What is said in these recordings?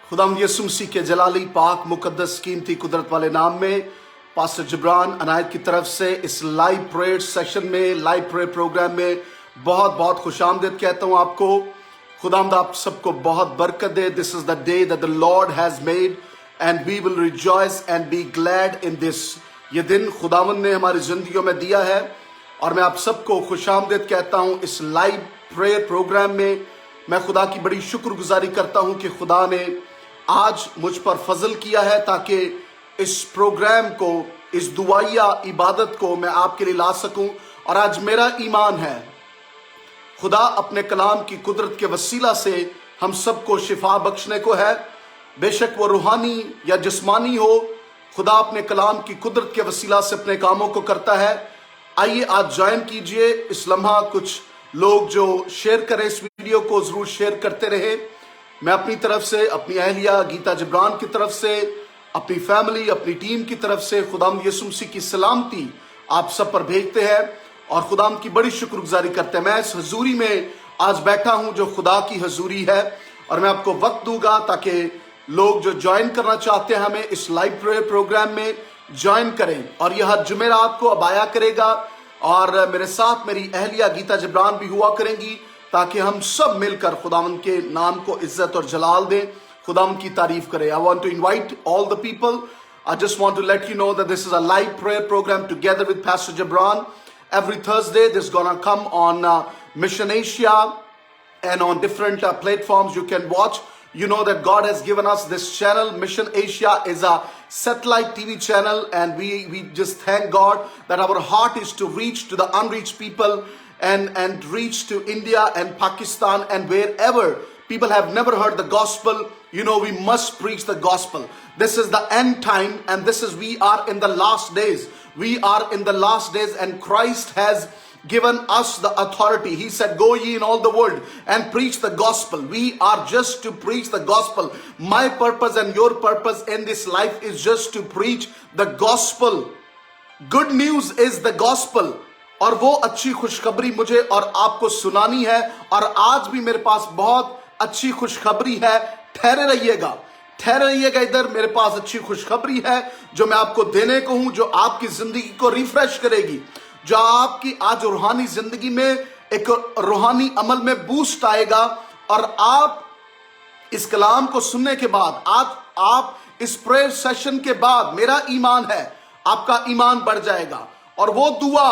खुदावंद यीशु मसीह के जलाली पाक मुकद्दस कीमती कुदरत वाले नाम में पास्टर जिब्रान अनायत की तरफ से इस लाइव प्रेयर सेशन में, लाइव प्रेयर प्रोग्राम में बहुत बहुत खुशामदीद कहता हूँ आपको। खुदावंद आप सबको बहुत बरकत दे। This is the day that the Lord has made and we will rejoice and be glad in this. ये दिन खुदावंद ने हमारी जिंदगियों में दिया है और मैं आप सबको खुशामदीद कहता हूँ इस लाइव प्रेयर प्रोग्राम में। मैं खुदा की बड़ी शुक्रगुजारी करता हूँ कि खुदा ने आज मुझ पर फजल किया है ताकि इस प्रोग्राम को, इस दुआया इबादत को मैं आपके लिए ला सकूं। और आज मेरा ईमान है खुदा अपने कलाम की कुदरत के वसीला से हम सबको शिफा बख्शने को है। बेशक वो रूहानी या जिस्मानी हो, खुदा अपने कलाम की कुदरत के वसीला से अपने कामों को करता है। आइए आज ज्वाइन कीजिए इस लम्हा। कुछ लोग जो शेयर करें इस वीडियो को जरूर शेयर करते रहे। मैं अपनी तरफ से, अपनी अहलिया गीता जिब्रान की तरफ से, अपनी फैमिली, अपनी टीम की तरफ से खुदावंद यीशु मसीह की सलामती आप सब पर भेजते हैं और खुदावंद की बड़ी शुक्रगुजारी करते हैं। मैं इस हजूरी में आज बैठा हूं जो खुदा की हजूरी है और मैं आपको वक्त दूंगा ताकि लोग जो ज्वाइन करना चाहते हैं हमें इस लाइव प्रेयर प्रोग्राम में ज्वाइन करें। और यह जुमेरात को अब आया करेगा और मेरे साथ मेरी अहलिया गीता जिब्रान भी हुआ करेंगी ताकि हम सब मिलकर खुदावंद के नाम को इज्जत और जलाल दें, खुदावंद की तारीफ करें। I want to invite all the people. I just want to let you know that this is a live prayer program together with Pastor Jibran. Every Thursday, this is gonna come on Mission Asia and on different platforms you can watch. You know that God has given us this channel. Mission Asia is a satellite TV channel, and we just thank God that our heart is to reach to the unreached people and reach to India and Pakistan and wherever people have never heard the gospel. You know, we must preach the gospel. This is the end time, and we are in the last days. We are in the last days, and Christ has given us the authority. He said, go ye in all the world and preach the gospel. We are just to preach the gospel. My purpose and your purpose in this life is just to preach the gospel. Good news is the gospel. और वो अच्छी खुशखबरी मुझे और आपको सुनानी है। और आज भी मेरे पास बहुत अच्छी खुशखबरी है। ठहरे रहिएगा इधर। मेरे पास अच्छी खुशखबरी है जो मैं आपको देने को हूं, जो आपकी जिंदगी को रिफ्रेश करेगी, जो आपकी आज रूहानी जिंदगी में एक रूहानी अमल में बूस्ट आएगा। और आप इस कलाम को सुनने के बाद, आज आप इस प्रेयर सेशन के बाद, मेरा ईमान है आपका ईमान बढ़ जाएगा। और वो दुआ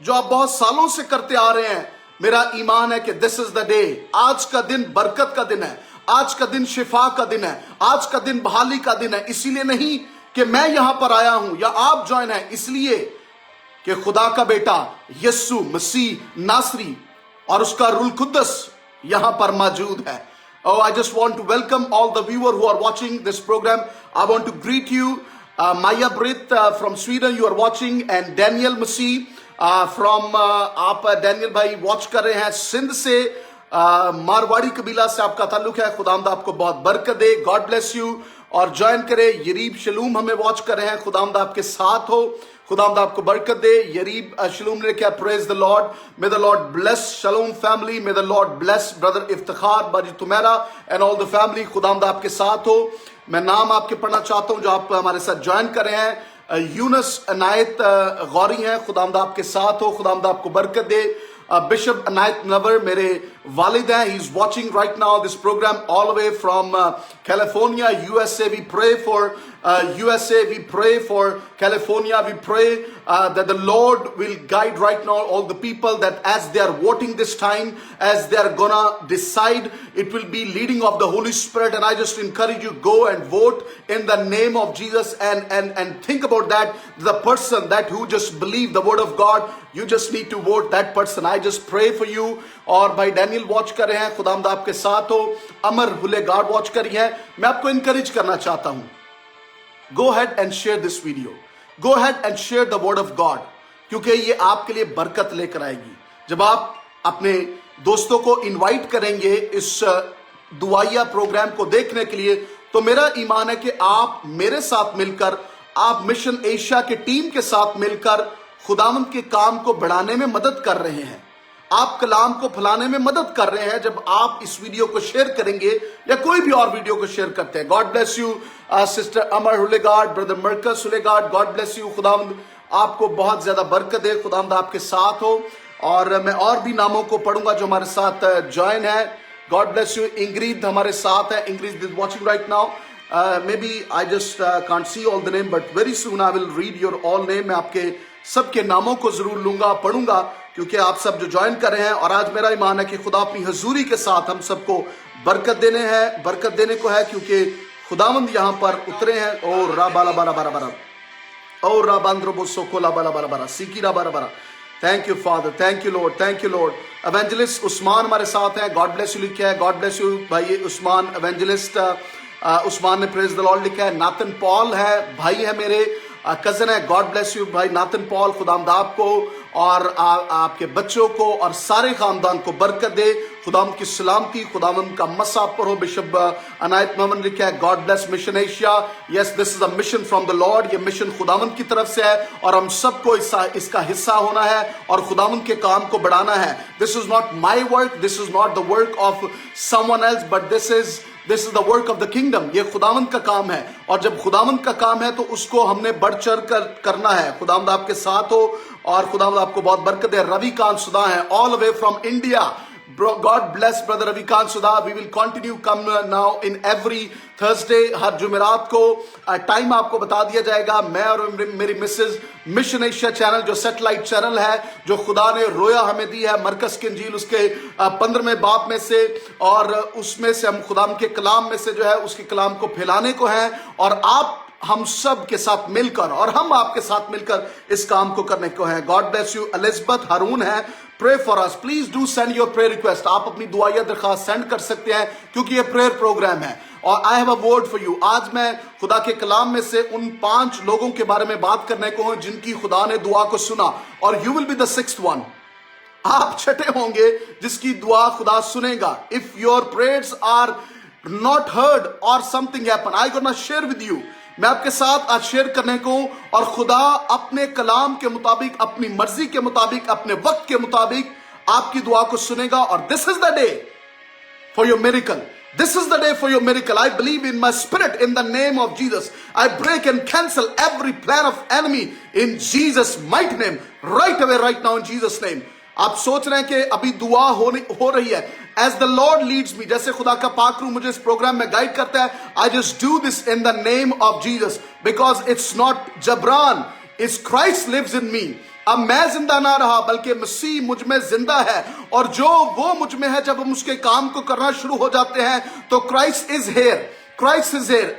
जो आप बहुत सालों से करते आ रहे हैं, मेरा ईमान है कि दिस इज द डे। आज का दिन बरकत का दिन है, आज का दिन शिफा का दिन है, आज का दिन बहाली का दिन है। इसीलिए नहीं कि मैं यहां पर आया हूं या आप ज्वाइन है, इसलिए कि खुदा का बेटा यीशु मसीह नासरी और उसका रूह कुद्दस यहां पर मौजूद है। Oh, I just want to welcome all the viewers who are watching this program. I want to greet you, Maya Britt from Sweden, you are watching, and Daniel Masih from आप डैनियल भाई watch कर रहे हैं सिंध से, मारवाड़ी कबीला से आपका ताल्लुक है। खुदावंद आपको बहुत बरकत दे, गॉड ब्लेस यू। और ज्वाइन करें। यरीब शलूम हमें वॉच कर रहे हैं, खुदावंद आपके साथ हो, खुदावंद आपको बरकत दे। यरीब शलूम ने क्या, praise the Lord, may the Lord bless Shaloom family, may the Lord bless brother Iftikhar बाजी तुमेरा एंड ऑल द फैमिली। खुदावंद आपके साथ हो। मैं नाम आपके पढ़ना चाहता हूं जो आप हमारे साथ ज्वाइन कर रहे हैं। यूनस अनायत गौरी हैं, खुदावंद आपके साथ हो, खुदावंद आपको बरकत दे। बिशप अनायत नवर मेरे वालिद हैं, he is watching right now this programme all way from California, USA. We pray for USA, we pray for California. We pray that the Lord will guide right now all the people, that as they are voting this time, as they are gonna decide, it will be leading of the Holy Spirit. And I just encourage you, go and vote in the name of Jesus, and think about that, the person that who just believe the word of God, you just need to vote that person. I just pray for you. और भाई Daniel watch कर रहे हैं, खुदावंद आपके साथ हो। अमर हुलेगार्ड watch कर रही है। मैं आपको इनकरेज करना चाहता हूं, go ahead and share this video. Go ahead and share the word of God, क्योंकि ये आपके लिए बरकत लेकर आएगी। जब आप अपने दोस्तों को इनवाइट करेंगे इस दुआया प्रोग्राम को देखने के लिए, तो मेरा ईमान है कि आप मेरे साथ मिलकर, आप मिशन एशिया की टीम के साथ मिलकर खुदावंद के काम को बढ़ाने में मदद कर रहे हैं। آپ کلام کو پھیلانے میں مدد کر رہے ہیں جب آپ اس ویڈیو کو شیئر کریں گے یا کوئی بھی اور ویڈیو کو شیئر کرتے ہیں. God bless you sister Amar ہلیگارڈ, بردر مرکز ہلیگارڈ, گاڈ بلیس یو. خداوند آپ کو بہت زیادہ برکت دے, خداوند آپ کے ساتھ ہو. اور میں اور بھی ناموں کو پڑھوں گا جو ہمارے ساتھ جوائن ہے. God bless you. انگرید ہمارے ساتھ ہے. Ingrid is watching right now. Maybe I just can't see all the name, but very soon I will read your all name. میں آپ کے سب کے ناموں کو ضرور لوں گا, پڑھوں گا, کیونکہ آپ سب جو جوائن کر رہے ہیں. اور آج میرا ایمان ہے کہ خدا اپنی حضوری کے ساتھ ہم سب کو برکت دینے کو ہے, کیونکہ خداوند یہاں پر اترے ہیں. او را بالا بالا بارا بارا, او را باندرو بو سوکولا بالا بالا بارا, سیکی را بارا بارا. Thank you father, thank you Lord, thank you Lord. Evangelist Usman ہمارے ساتھ ہیں. گاڈ بلیس یو لکھا ہے. گاڈ بلیس یو بھائی عثمان. ایونجلسٹ عثمان نے پریز دی لارڈ لکھا ہے. ناتن پال ہے, بھائی ہے میرے, کزن ہے. گاڈ بلیس یو بھائی ناتن پال. خداوند آپ کو اور آپ کے بچوں کو اور سارے خاندان کو برکت دے. خداوند کی سلامتی, خداوند کا مسا پر ہو. بشپ عنایت محمد لکھا ہے. God bless mission Asia. Yes, this is a mission from the lord. یہ مشن خداوند کی طرف سے ہے اور ہم سب کو اس کا حصہ ہونا ہے اور خداوند کے کام کو بڑھانا ہے. This is not my work, this is not the work of someone else, but this is the work of the kingdom. یہ خداوند کا کام ہے, اور جب خداوند کا کام ہے تو اس کو ہم نے بڑھ چڑھ کر کرنا ہے. خداوند آپ کے ساتھ ہو اور خداوند آپ کو بہت برکت دے. روی کانت سدھا ہے, all the way from India. God bless brother Ravi Kant Sudha. We will continue come now in every Thursday. ہر جمعرات کو ٹائم آپ کو بتا دیا جائے گا. میں اور میری مسز مشن ایشیا چینل جو سیٹلائٹ چینل ہے, جو خدا نے رویا ہمیں دی ہے مرکز کی انجیل اس کے 15ویں باب میں سے, اور اس میں سے ہم خدا کے کلام میں سے جو ہے اس کے کلام کو پھیلانے کو ہیں, اور آپ ہم سب کے ساتھ مل کر اور ہم آپ کے ساتھ مل کر اس کام کو کرنے کو ہیں. God bless you. Elizabeth Haroon ہے. Pray for us. Please do send your prayer request. آپ اپنی دعائیہ درخواست سینڈ کر سکتے ہیں کیونکہ یہ پریئر پروگرام ہے. اور I have a word for you. آج میں خدا کے کلام میں سے ان 5 لوگوں کے بارے میں بات کرنے کو ہوں جن کی خدا نے دعا کو سنا, اور you will be the 6th one. آپ چھٹے ہوں گے جس کی دعا خدا سنے گا. If your prayers are not heard or something happen, I'm gonna share with you. میں آپ کے ساتھ آج شیئر کرنے کو ہوں, اور خدا اپنے کلام کے مطابق, اپنی مرضی کے مطابق, اپنے وقت کے مطابق آپ کی دعا کو سنے گا. اور this is the day for your miracle. This is the day for your miracle. I believe in my spirit in the name of Jesus. I break and cancel every plan of enemy in Jesus' mighty name. Right away, right now in Jesus' name. آپ سوچ رہے ہیں کہ ابھی دعا ہو رہی ہے. As the Lord leads me, جیسے خدا کا پاک روح مجھے اس پروگرام میں گائیڈ کرتا ہے, I just do this in the name of Jesus, because it's not Jabran, it's Christ lives in me. اب میں زندہ نہ رہا بلکہ مسیح مجھ میں زندہ ہے, اور جو وہ مجھ میں ہے جب ہم اس کے کام کو کرنا شروع ہو جاتے ہیں تو Christ is here. Christ is here.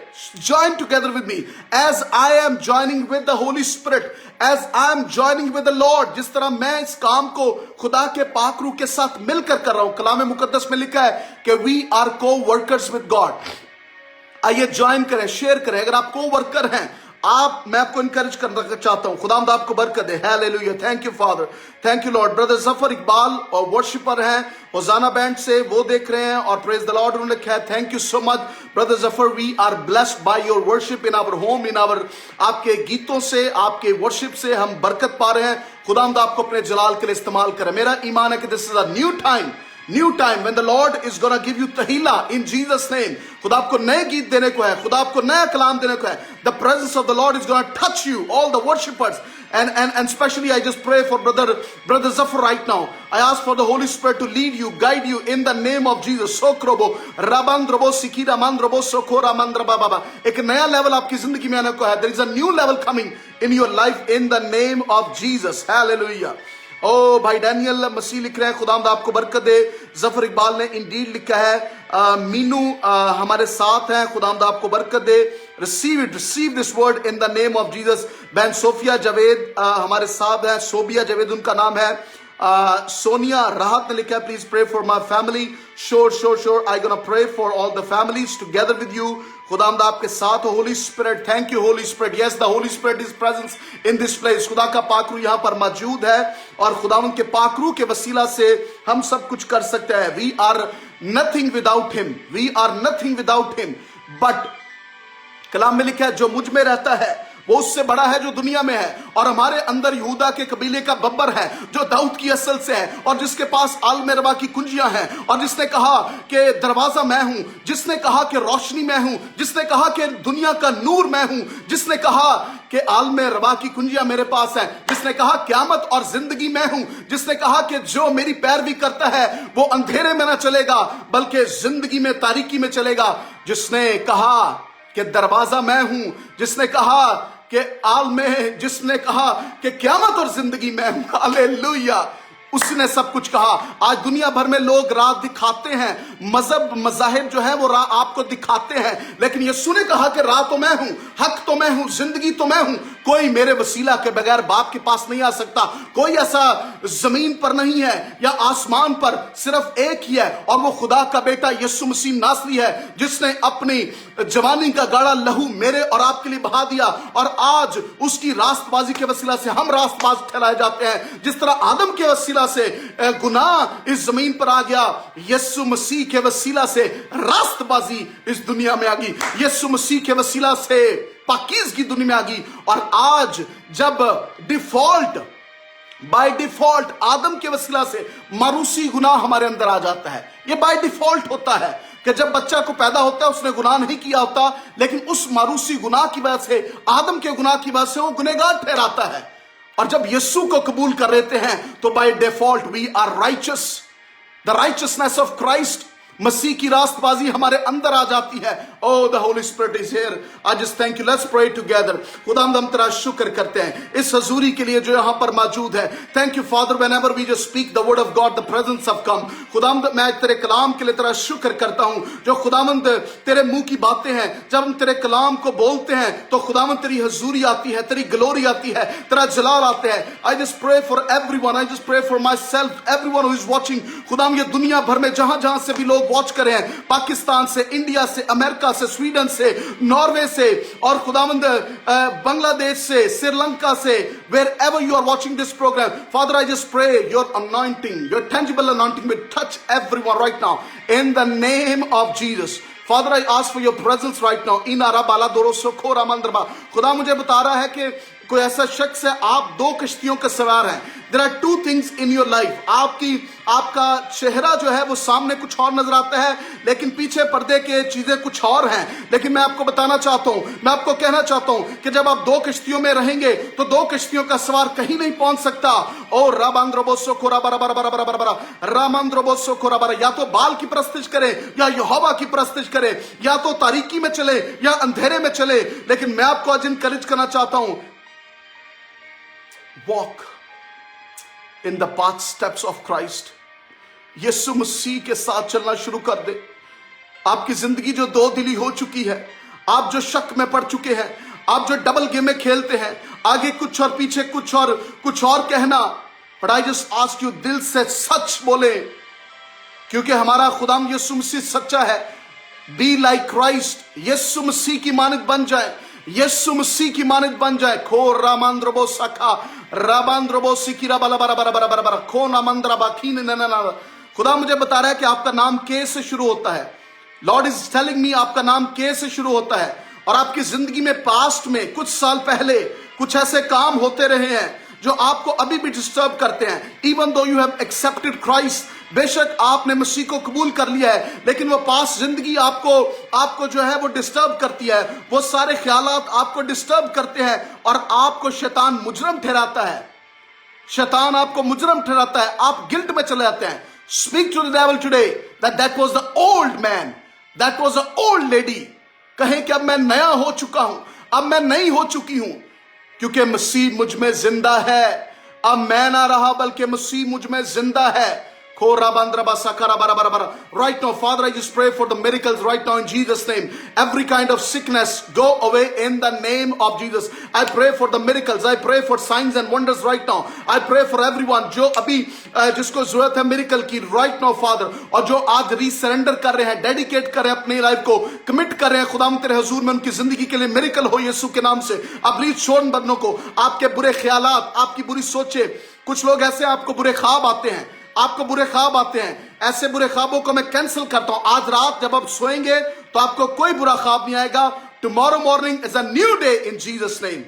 Join together with me as I am joining with the Holy Spirit, as I am joining with the Lord. جس طرح میں اس کام کو خدا کے پاک روح کے ساتھ مل کر کر رہا ہوں. کلام مقدس میں لکھا ہے کہ we are co-workers with God. آئیے جوائن کریں, شیئر کریں. اگر آپ کو ورکر ہیں, میں آپ کو انکریج کرنا چاہتا ہوں. خداوند آپ کو برکت دے. Hallelujah. Thank you father, thank you Lord. Brother Zafar Iqbal اور ورشپر ہیں ہوزانہ بینڈ سے, وہ دیکھ رہے ہیں اور پریز دی لارڈ انہوں نے لکھا ہے. Thank you so much brother Zafar. We are blessed by your worship in our home, in our. آپ کے گیتوں سے, آپ کے ورشپ سے ہم برکت پا رہے ہیں. خداوند آپ کو اپنے جلال کے لیے استعمال کرے. میرا ایمان ہے کہ دس از اے new time when the Lord is gonna give you tahila in Jesus name. خدا آپ کو نئے گیت دینے کو ہے, خدا آپ کو نیا کلام دینے کو ہے. The presence of the Lord is gonna touch you, all the worshippers, and especially I just pray for brother Zafar right now. I ask for the Holy Spirit to lead you, guide you in the name of Jesus. Sokrobo rabandrobo sikira mandrobo sokora mandraba baba. ایک نیا level آپ کی زندگی میں آنے کو ہے. There is a new level coming in your life in the name of Jesus. Hallelujah. او بھائی ڈینیل مسیح لکھ رہے ہیں, خداوند آپ کو برکت دے. ظفر اقبال نے انڈیڈ لکھا ہے. مینو ہمارے ساتھ ہیں, خداوند آپ کو برکت دے. receive this word in the name of Jesus. بہن صوفیہ جاوید ہمارے ساتھ ہیں, صوبیہ جاوید ان کا نام ہے. سونیا راحت نے لکھا ہے, please pray for my family. Sure. I'm gonna pray for all the families together with you. خداوند آپ کے ساتھ ہو. Holy Spirit, thank you Holy Spirit. Yes, the Holy Spirit is present in this place. خدا کا پاک روح یہاں پر موجود ہے, اور خداوند کے پاک روح کے وسیلہ سے ہم سب کچھ کر سکتے ہیں. We are nothing without him. We are nothing without him. But کلام میں لکھا ہے جو مجھ میں رہتا ہے वो उससे बड़ा है जो दुनिया में है, और हमारे अंदर यहूदा के कबीले का बब्बर है जो दाऊद की असल से है, और जिसके पास आलम रबा की कुंजियां हैं, और जिसने कहा कि दरवाजा मैं हूं, जिसने कहा कि रोशनी मैं हूं, जिसने कहा कि दुनिया का नूर मैं हूं, जिसने कहा कि आलम रबा की कुंजियां मेरे पास है, जिसने कहा क़यामत और जिंदगी मैं हूं, जिसने कहा कि जो मेरी पैरवी करता है वो अंधेरे में ना चलेगा बल्कि जिंदगी में तारीकी में चलेगा, जिसने कहा कि दरवाजा मैं हूं, जिसने कहा कि जिसने कहा कि क़यामत और जिंदगी मैं हूं, हालेलुया, उसने सब कुछ कहा। आज दुनिया भर में लोग राह दिखाते हैं, मजहब मजाहिब जो है वो राह आपको दिखाते हैं, लेकिन यीशु ने कहा कि राह तो मैं हूं, हक तो मैं हूं, जिंदगी तो मैं हूं, कोई मेरे वसीला के बगैर बाप के पास नहीं आ सकता, कोई ऐसा जमीन पर नहीं है या आसमान पर, सिर्फ एक ही है, और वो खुदा का बेटा यीशु मसीह नासरी है, जिसने अपनी जवानी का गाढ़ा लहू मेरे और आपके लिए बहा दिया, और आज उसकी रास्तबाजी के वसीला से हम रास्तबाज ठहराए जाते हैं। जिस तरह आदम के वसीला से गुनाह इस जमीन पर आ गया, यीशु मसीह के वसीला से रास्तबाजी इस दुनिया में आ गई, यीशु मसीह के वसीला से पाकीज़गी दुनिया में आ गई। और आज जब बाय डिफॉल्ट आदम के वसीला से मारूसी गुनाह हमारे अंदर आ जाता है, ये बाय डिफॉल्ट होता है कि जब बच्चा को पैदा होता है उसने गुनाह नहीं किया होता, लेकिन उस मारूसी गुनाह की वजह से, आदम के गुनाह की वजह से वो गुनहगार ठहराता है। और जब यीशु को कबूल कर लेते हैं तो by default we are righteous, the righteousness of Christ, मसीह की रास्तबाजी हमारे अंदर आ जाती है। Oh, the Holy Spirit is here. I just thank you. Let's pray together. खुदावंद हम तेरा शुक्र करते हैं इस हजूरी के लिए जो यहाँ पर मौजूद है। Thank you Father, whenever we just speak the word of God, the presence of come. खुदावंद मैं तेरे कलाम के लिए तेरा शुक्र करता हूँ, जो खुदावंद तेरे मुंह की बातें हैं, जब हम तेरे कलाम को बोलते हैं तो खुदावंद तेरी हजूरी आती है, तेरी ग्लोरी आती है, तेरा जलाल आता है। I just pray for everyone. I just pray for myself, everyone who is watching. खुदावंद ये दुनिया भर में जहां जहां से भी लोग वॉच कर रहे हैं, पाकिस्तान से, इंडिया से, अमेरिका से, स्वीडन से, नॉर्वे से, और खुदावंद बांग्लादेश से, श्रीलंका से, wherever you are watching this program, Father, I just pray your anointing, your tangible anointing will touch everyone right now in the name of Jesus. Father, I ask for your presence right now. Inara बाला दोरो सोखोरा मंद्रबा। खुदा मुझे बता रहा है कि कोई ऐसा शख्स है, आप दो कश्तियों के सवार हैं। There are two things in your life. आपका चेहरा जो है वो सामने कुछ और नजर आता है, लेकिन पीछे पर्दे के चीजें कुछ और हैं। लेकिन मैं आपको बताना चाहता हूँ, मैं आपको कहना चाहता हूँ कि जब आप दो कश्तियों में रहेंगे तो दो कश्तियों का सवार कहीं नहीं पहुंच सकता। और राबांद्रोबोसो खोरा बरा बरा बरा बरा बरा बरा रामांद्रोबोसो खोरा बरा, या तो बाल की प्रस्तिश करे या यहोवा की प्रस्तिश करे, या तो तारीकी में चले या अंधेरे में चले। लेकिन मैं आपको आज इनकरेज करना चाहता हूं, walk in the path steps of Christ. यीशु मसीह के साथ चलना शुरू कर दे। आपकी जिंदगी जो दो दिली हो चुकी है, आप जो शक में पड़ चुके हैं, आप जो डबल गेम में खेलते हैं, आगे कुछ और पीछे कुछ और कहना, but I just ask you, दिल से सच बोले, क्योंकि हमारा खुदाम यीशु मसीह सच्चा है। बी लाइक क्राइस्ट, यीशु मसीह की मानद बन जाए, यीशु मसीह की मानद बन जाए। खो रामांद्रबो सखा राबांद्रबो सिकिरा बला बरा बरा बरा बरा खो नामंद्रा बाखीन नना। खुदा मुझे बता रहा है कि आपका नाम के से शुरू होता है। लॉर्ड इज टेलिंग मी आपका नाम के से शुरू होता है, और आपकी जिंदगी में पास्ट में कुछ साल पहले कुछ ऐसे काम होते रहे हैं जो आपको अभी भी डिस्टर्ब करते हैं। Even though you have accepted Christ, बेशक आपने मसीह को कबूल कर लिया है, लेकिन वो पास जिंदगी आपको जो है वो डिस्टर्ब करती है। वो सारे ख्यालात आपको डिस्टर्ब करते हैं और आपको शैतान मुजरम ठहराता है। शैतान आपको मुजरम ठहराता है, आप गिल्ट में चले जाते हैं। Speak to the devil today that was the old man, that was the old lady. कहें कि अब मैं नया हो चुका हूं, अब मैं नई हो चुकी हूं, क्योंकि मसीह मुझ में जिंदा है। अब मैं ना रहा बल्कि मसीह मुझ में जिंदा है। Right now, Father, I just pray for the miracles right now in Jesus' name. Every kind of sickness go away in the name of Jesus. I pray for the miracles. I pray for signs and wonders right now. I pray for everyone जो अभी जिसको जरूरत है miracle की right now, Father, और जो आज रीसरेंडर कर रहे हैं, डेडिकेट कर रहे हैं अपनी लाइफ को, कमिट कर रहे हैं खुदा तेरे हुजूर में, उनकी जिंदगी के लिए मिरेकल हो यीशु के नाम से। अब रीच छोड़ बदनों को, आपके बुरे ख्यालात, आपकी बुरी सोचे, कुछ लोग ऐसे आपको बुरे ख्वाब आते हैं, आपको बुरे ख्वाब आते हैं, ऐसे बुरे ख्वाबों को मैं कैंसिल करता हूं। आज रात जब आप सोएंगे तो आपको कोई बुरा ख्वाब नहीं आएगा। Tomorrow morning is a new day in Jesus name.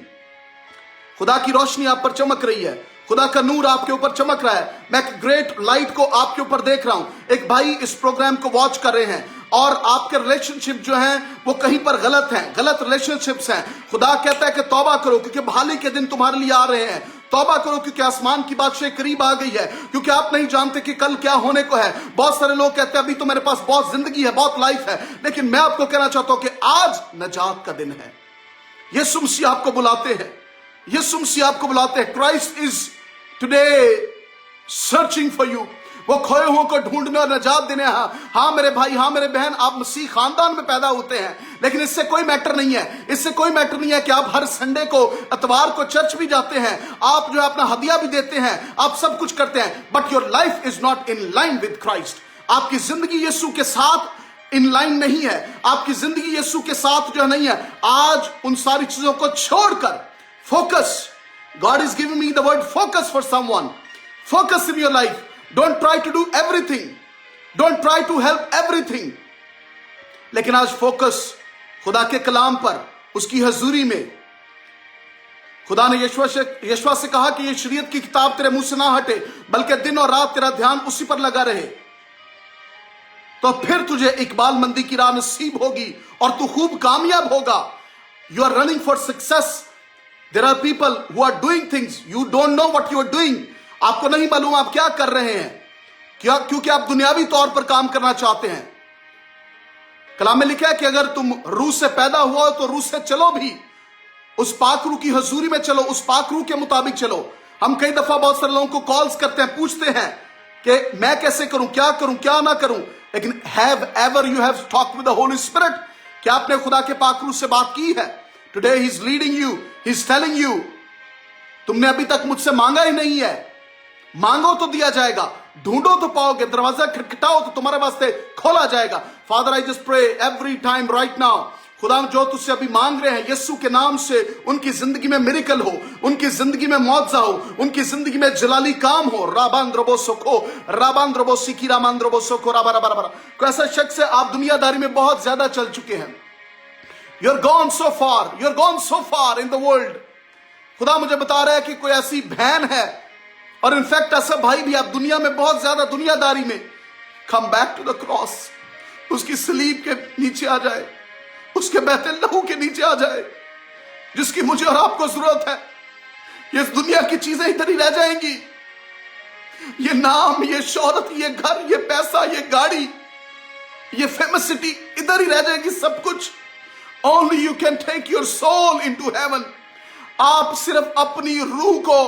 खुदा की रोशनी आप पर चमक रही है, खुदा का नूर आपके ऊपर चमक रहा है। मैं एक ग्रेट लाइट को आपके ऊपर देख रहा हूं। एक भाई इस प्रोग्राम को वॉच कर रहे हैं और आपके रिलेशनशिप जो हैं वो कहीं पर गलत हैं, गलत रिलेशनशिप्स हैं। खुदा कहता है कि तौबा करो, क्योंकि बहाली के दिन तुम्हारे लिए आ रहे हैं। तौबा करो, क्योंकि आसमान की बादशाह करीब आ गई है, क्योंकि आप नहीं जानते कि कल क्या होने को है। बहुत सारे लोग कहते हैं अभी तो मेरे पास बहुत जिंदगी है, बहुत लाइफ है, लेकिन मैं आपको कहना चाहता हूं कि आज नजात का दिन है। यीशु मसीह आपको बुलाते हैं, यीशु मसीह आपको बुलाते हैं। Christ is today searching for you. वो खोए हुओं को ढूंढने और नजात देने। हाँ मेरे भाई, हाँ मेरे बहन, आप मसीह खानदान में पैदा होते हैं, लेकिन इससे कोई मैटर नहीं है, इससे कोई मैटर नहीं है कि आप हर संडे को, इतवार को चर्च भी जाते हैं, आप जो है अपना हदिया भी देते हैं, आप सब कुछ करते हैं, but your life is not in line with Christ. आपकी जिंदगी यीशु के साथ इन लाइन नहीं है, आपकी जिंदगी यीशु के साथ जो नहीं है। आज उन सारी चीजों को छोड़कर focus, God is giving me the word focus for someone. Focus in your life. Don't try to do everything. Don't try to help everything. लेकिन आज फोकस खुदा के कलाम पर, उसकी हजूरी में। खुदा ने यशवा से कहा कि ये शरीयत की किताब तेरे मुंह से ना हटे, बल्कि दिन और रात तेरा ध्यान उसी पर लगा रहे, तो फिर तुझे इकबालमंदी की राह नसीब होगी और तू खूब कामयाब होगा। You are running for success. There are people who are doing things. You don't know what you are doing. आपको नहीं मालूम आप क्या कर रहे हैं, क्या? क्योंकि आप दुनियावी तौर पर काम करना चाहते हैं। कलाम में लिखा है कि अगर तुम रूह से पैदा हुआ हो तो रूह से चलो भी, उस पाक रूह की हजूरी में चलो, उस पाक रूह के मुताबिक चलो। हम कई दफा बहुत सारे लोगों को कॉल्स करते हैं, पूछते हैं कि मैं कैसे करूं, क्या ना करूं, लेकिन have ever you have talked with the Holi spirit? क्या आपने खुदा के पाक रूह से बात की है? Today he is leading you, he is telling you, तुमने अभी तक मुझसे मांगा ही नहीं है, मांगो तो दिया जाएगा, ढूंढो तो पाओगे, दरवाजा खटखटाओ तो तुम्हारे वास्ते खोला जाएगा। Father I just pray every time right now, खुदा जो तुझसे अभी मांग रहे हैं यीशु के नाम से, उनकी जिंदगी में मिरेकल हो, उनकी जिंदगी में मौजज़ा हो, उनकी जिंदगी में जलाली काम हो। राबांद्रबो सोखो, राबांद्रबो सिकी, रामांद्रबो सोखो, राबा राबा राबा। कोई ऐसा शख्स है, आप दुनियादारी में बहुत ज्यादा चल चुके हैं। You're gone so far, you're gone so far in the world. खुदा मुझे बता रहा है कि कोई ऐसी बहन है और इनफैक्ट ऐसा भाई भी, आप दुनिया में बहुत ज्यादा दुनियादारी में, come back to the cross, उसकी सलीब के नीचे आ जाए, उसके बहते लहू के नीचे आ जाए, जिसकी मुझे और आपको जरूरत है। ये दुनिया की चीजें इधर ही रह जाएंगी, ये नाम, ये शोहरत, ये घर, ये पैसा, ये गाड़ी, ये फेमसिटी इधर ही रह जाएगी सब कुछ। Only you can take your soul into heaven. आप सिर्फ अपनी रूह को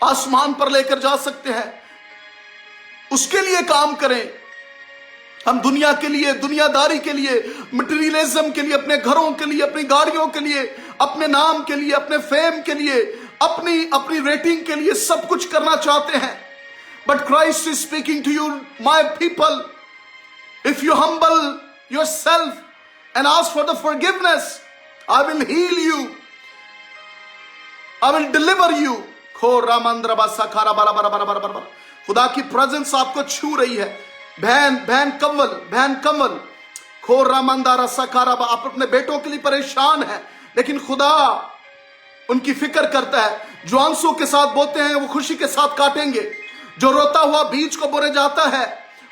आसमान पर लेकर जा सकते हैं, उसके लिए काम करें। हम दुनिया के लिए, दुनियादारी के लिए, मटेरियलिज्म के लिए, अपने घरों के लिए, अपनी गाड़ियों के लिए, अपने नाम के लिए, अपने फेम के लिए, अपनी रेटिंग के लिए सब कुछ करना चाहते हैं। But Christ is speaking to you, my people. If you humble yourself and ask for the forgiveness, I will heal you, I will deliver you. खो रामंद्रबा सखारा बारा बारा बारा बारा बारा। खुदा की प्रेजेंस आपको छू रही है। बहन कमल खो रामंदारा सखारा। आप अपने बेटों के लिए परेशान हैं, लेकिन खुदा उनकी फिक्र करता है। जो आंसू के साथ बोते हैं वो खुशी के साथ काटेंगे। जो रोता हुआ बीज को बोने जाता है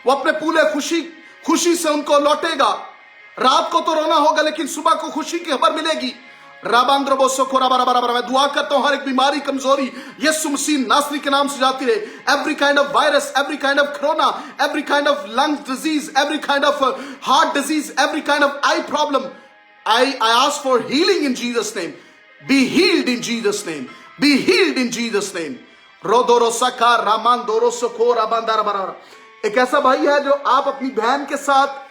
वो अपने पूरे खुशी से उनको लौटेगा। रात को तो रोना होगा, लेकिन सुबह को खुशी की खबर मिलेगी। मैं दुआ करता हूं हर एक बीमारी, कमजोरी यीशु मसीह नासरी के नाम से जाती रहे। Every kind of virus, every kind of corona, every kind of lung disease, every kind of heart disease, every kind of I problem, I ask for healing in Jesus name. Be healed in Jesus name. Be healed in Jesus name. रोदोरोसका रामान दोरोसको राबांदारा बराबर। एक ऐसा भाई है जो आप अपनी बहन के साथ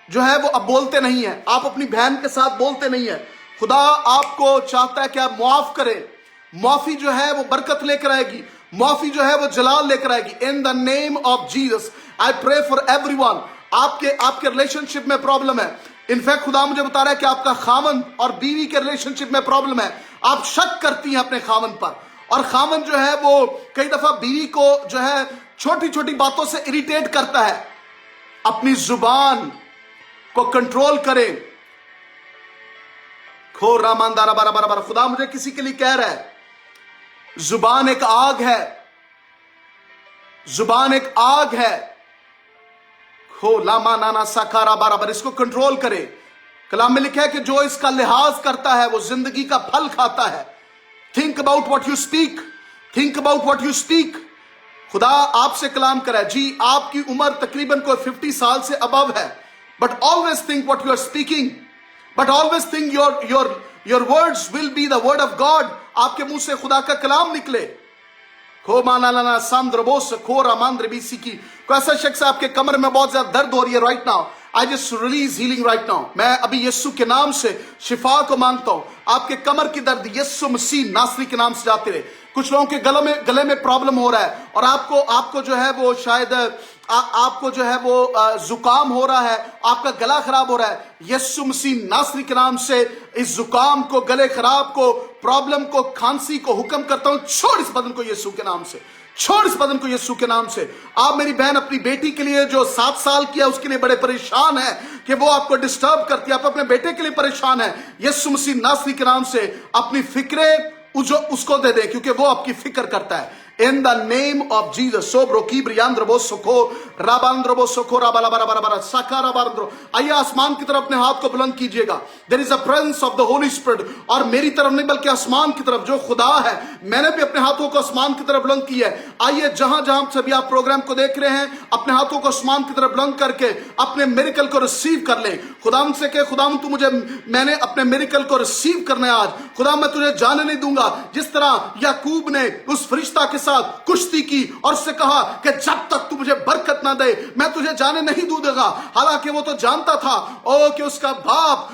जो है वो अब बोलते नहीं है, आप अपनी बहन के साथ बोलते नहीं है। खुदा आपको चाहता है कि आप मुआफ करें। मुआफी जो है वो बरकत लेकर आएगी, मुआफी जो है वो जलाल लेकर आएगी। In the name of Jesus I pray for everyone. आपके रिलेशनशिप में प्रॉब्लम है, इनफैक्ट खुदा मुझे बता रहा है कि आपका खामन और बीवी के रिलेशनशिप में प्रॉब्लम है। आप शक करती हैं अपने खामन पर, और खामन जो है वो कई दफा बीवी को जो है छोटी छोटी बातों से इरिटेट करता है। अपनी जुबान को कंट्रोल करें। खो रामांदारा बारा बारा बारा। खुदा मुझे किसी के लिए कह रहा है, जुबान एक आग है, जुबान एक आग है। खो लामा नाना साकारा बारा बारा, इसको कंट्रोल करे। कलाम में लिखा है कि जो इसका लिहाज करता है वो जिंदगी का फल खाता है। Think about what you speak, think about what you speak. खुदा आपसे कलाम करा है। जी आपकी उम्र तकरीबन कोई 50 साल से अबव है, but always think what you are speaking, but always think your words will be the word of God. आपके मुंह से खुदा का कलाम निकले। खो माना सांद्रबोस खो रामांद्र बीसी की। कोई ऐसा शख्स आपके कमर में बहुत ज्यादा दर्द हो रही है right now, I just release healing right now. मैं अभी यीशु के नाम से शिफा को मांगता हूं। आपके कमर की दर्द यीशु मसीह नासरी के नाम से जाते रहे। कुछ लोगों के गले में प्रॉब्लम हो रहा है और आपको जो है वो शायद आपको जो है वो जुकाम हो रहा है, आपका गला खराब हो रहा है। यीशु मसीह नासरी के नाम से इस जुकाम को, गले खराब को, प्रॉब्लम को, खांसी को हुक्म करता हूं, छोड़ इस बदन को यीशु के नाम से, छोड़ इस बदन को यीशु के नाम से। आप मेरी बहन अपनी बेटी के लिए जो 7 साल की है उसके लिए बड़े परेशान है कि वो आपको डिस्टर्ब करती है, आप अपने बेटे के लिए परेशान है। यीशु मसीह नासरी के नाम से अपनी फिक्रें उसको दे दे, क्योंकि वो आपकी फिक्र करता है। In the name of Jesus, sobro kibriandrobo soko rabandrobo soko rabalabarabarabara sakarabandro। आइए आसमान की तरफ अपने हाथ को बुलंद कीजिएगा। There is a presence of the Holy Spirit। और मेरी तरफ नहीं बल्कि आसमान की तरफ जो खुदा है, मैंने भी अपने हाथों को आसमान की तरफ बुलंद किया है। आइए जहां जहां सभी आप प्रोग्राम को देख रहे हैं, अपने हाथों को आसमान की तरफ बुलंद करके अपने मिरेकल को रिसीव कर ले। खुदाम से कहे, खुदाम तू मुझे, मैंने अपने मिरेकल को रिसीव करना है आज। खुदा मैं तुझे जाने नहीं दूंगा। जिस तरह याकूब ने उस फरिश्ता के साथ कुश्ती की और उससे कहा कि जब तक तू मुझे बरकत ना दे मैं तुझे जाने नहीं दूंगा। हालांकि वो तो जानता था कि उसका बाप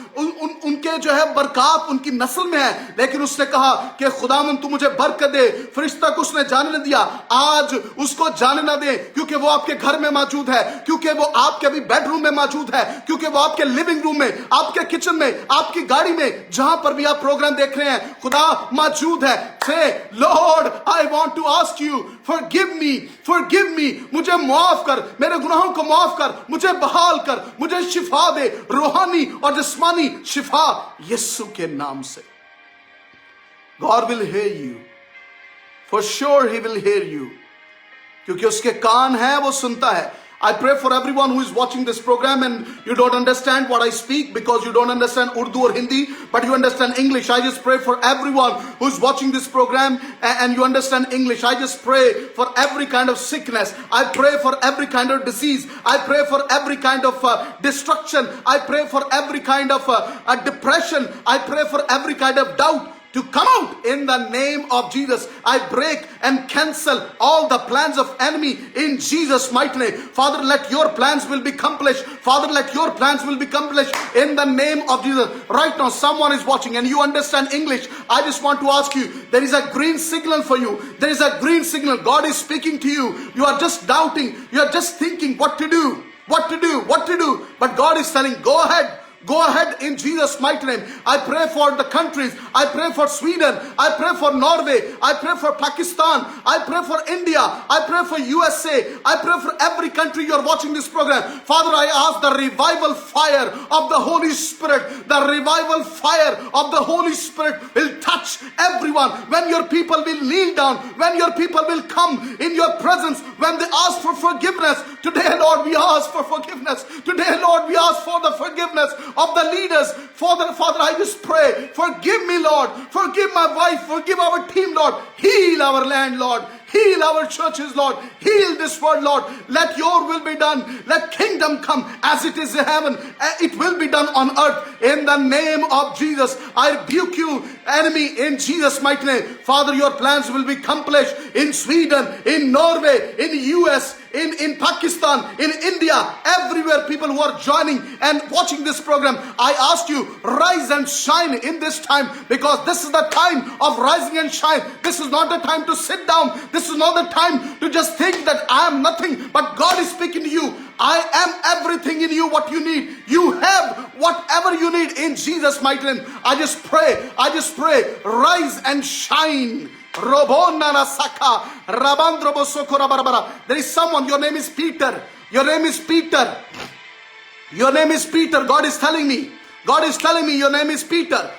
उनके जो है बरकत उनकी नस्ल में है, लेकिन उसने कहा कि खुदावन तू मुझे बरकत दे। फरिश्ता को उसने जाने नहीं दिया। आज उसको जाने ना दे, क्योंकि वो आपके घर में मौजूद है, क्योंकि वो आपके अभी बेडरूम में मौजूद है, क्योंकि वो आपके लिविंग रूम में, आपके किचन में, आपकी गाड़ी में, जहां पर भी आप प्रोग्राम देख रहे हैं, खुदा मौजूद है। से Lord I want to ask you forgive me, मुझे माफ कर, मेरे गुनाहों को माफ कर, मुझे बहाल कर, मुझे शिफा दे, रूहानी और जिस्मानी शिफा यीशु के नाम से। God will hear you, for sure he will hear you, क्योंकि उसके कान है, वो सुनता है। I pray for everyone who is watching this program and you don't understand what I speak because you don't understand Urdu or Hindi, but you understand English. I just pray for everyone who is watching this program and you understand English. I just pray for every kind of sickness. I pray for every kind of disease. I pray for every kind of destruction. I pray for every kind of depression. I pray for every kind of doubt to come out in the name of Jesus. I break and cancel all the plans of enemy in Jesus' mighty name. Father, let your plans will be accomplished. Father, let your plans will be accomplished in the name of Jesus. Right now, someone is watching and you understand English. I just want to ask you, there is a green signal for you. There is a green signal. God is speaking to you. You are just doubting. You are just thinking what to do, what to do, what to do. But God is telling, go ahead. Go ahead in Jesus' mighty name. I pray for the countries. I pray for Sweden. I pray for Norway. I pray for Pakistan. I pray for India. I pray for USA. I pray for every country you are watching this program. Father, I ask the revival fire of the Holy Spirit. The revival fire of the Holy Spirit will touch everyone. When your people will kneel down, when your people will come in your presence, when they ask for forgiveness. Today, Lord, we ask for forgiveness. Today, Lord, we ask for the forgiveness of the leaders. Father, I just pray, forgive me, Lord, forgive my wife, forgive our team, Lord, heal our land, Lord, heal our churches, Lord, heal this world, Lord, let your will be done, let kingdom come as it is in heaven, it will be done on earth, in the name of Jesus. I rebuke you, enemy, in Jesus' mighty name. Father, your plans will be accomplished in Sweden, in Norway, in US, in Pakistan, in India, everywhere people who are joining and watching this program. I ask you, rise and shine in this time, because this is the time of rising and shine. This is not the time to sit down. This is not the time to just think that I am nothing, but God is speaking to you. I am everything in you, what you need. You have whatever you need in Jesus' mighty name. I just pray, rise and shine. There is someone, your name is Peter. Your name is Peter. Your name is Peter. God is telling me your name is Peter.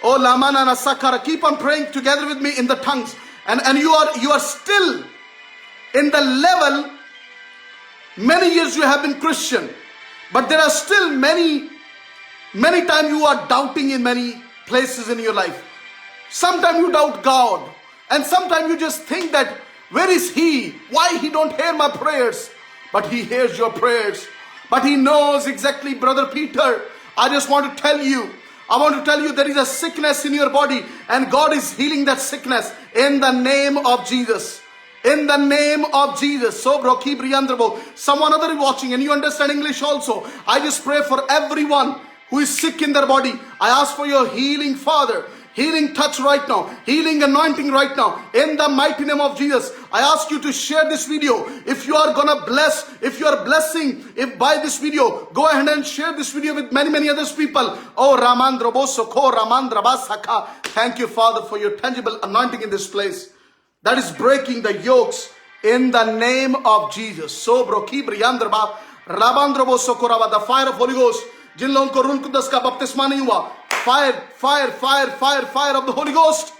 Oh, Lamana Sakara, keep on praying together with me in the tongues. And you are still in the level. Many years you have been Christian, but there are still many times you are doubting in many places in your life. Sometimes you doubt God, and sometimes you just think that, where is He? Why He don't hear my prayers? But He hears your prayers. But He knows exactly, Brother Peter. I just want to tell you, there is a sickness in your body, and God is healing that sickness in the name of Jesus. In the name of Jesus. So, someone other is watching and you understand English also. I just pray for everyone who is sick in their body. I ask for your healing, Father. Healing touch right now. Healing anointing right now. In the mighty name of Jesus. I ask you to share this video. If you are gonna bless, if you are blessing by this video, go ahead and share this video with many other people. Oh, Ramandra Bosoko, Ramandra Basaka. Thank you, Father, for your tangible anointing in this place. That is breaking the yokes in the name of Jesus. So, Brokibriyandraba, Rabandrobo Sokoraba, the fire of Holy Ghost. जिन लोगों को रूह कुदस का बपतिस्मा नहीं हुआ, fire of the Holy Ghost.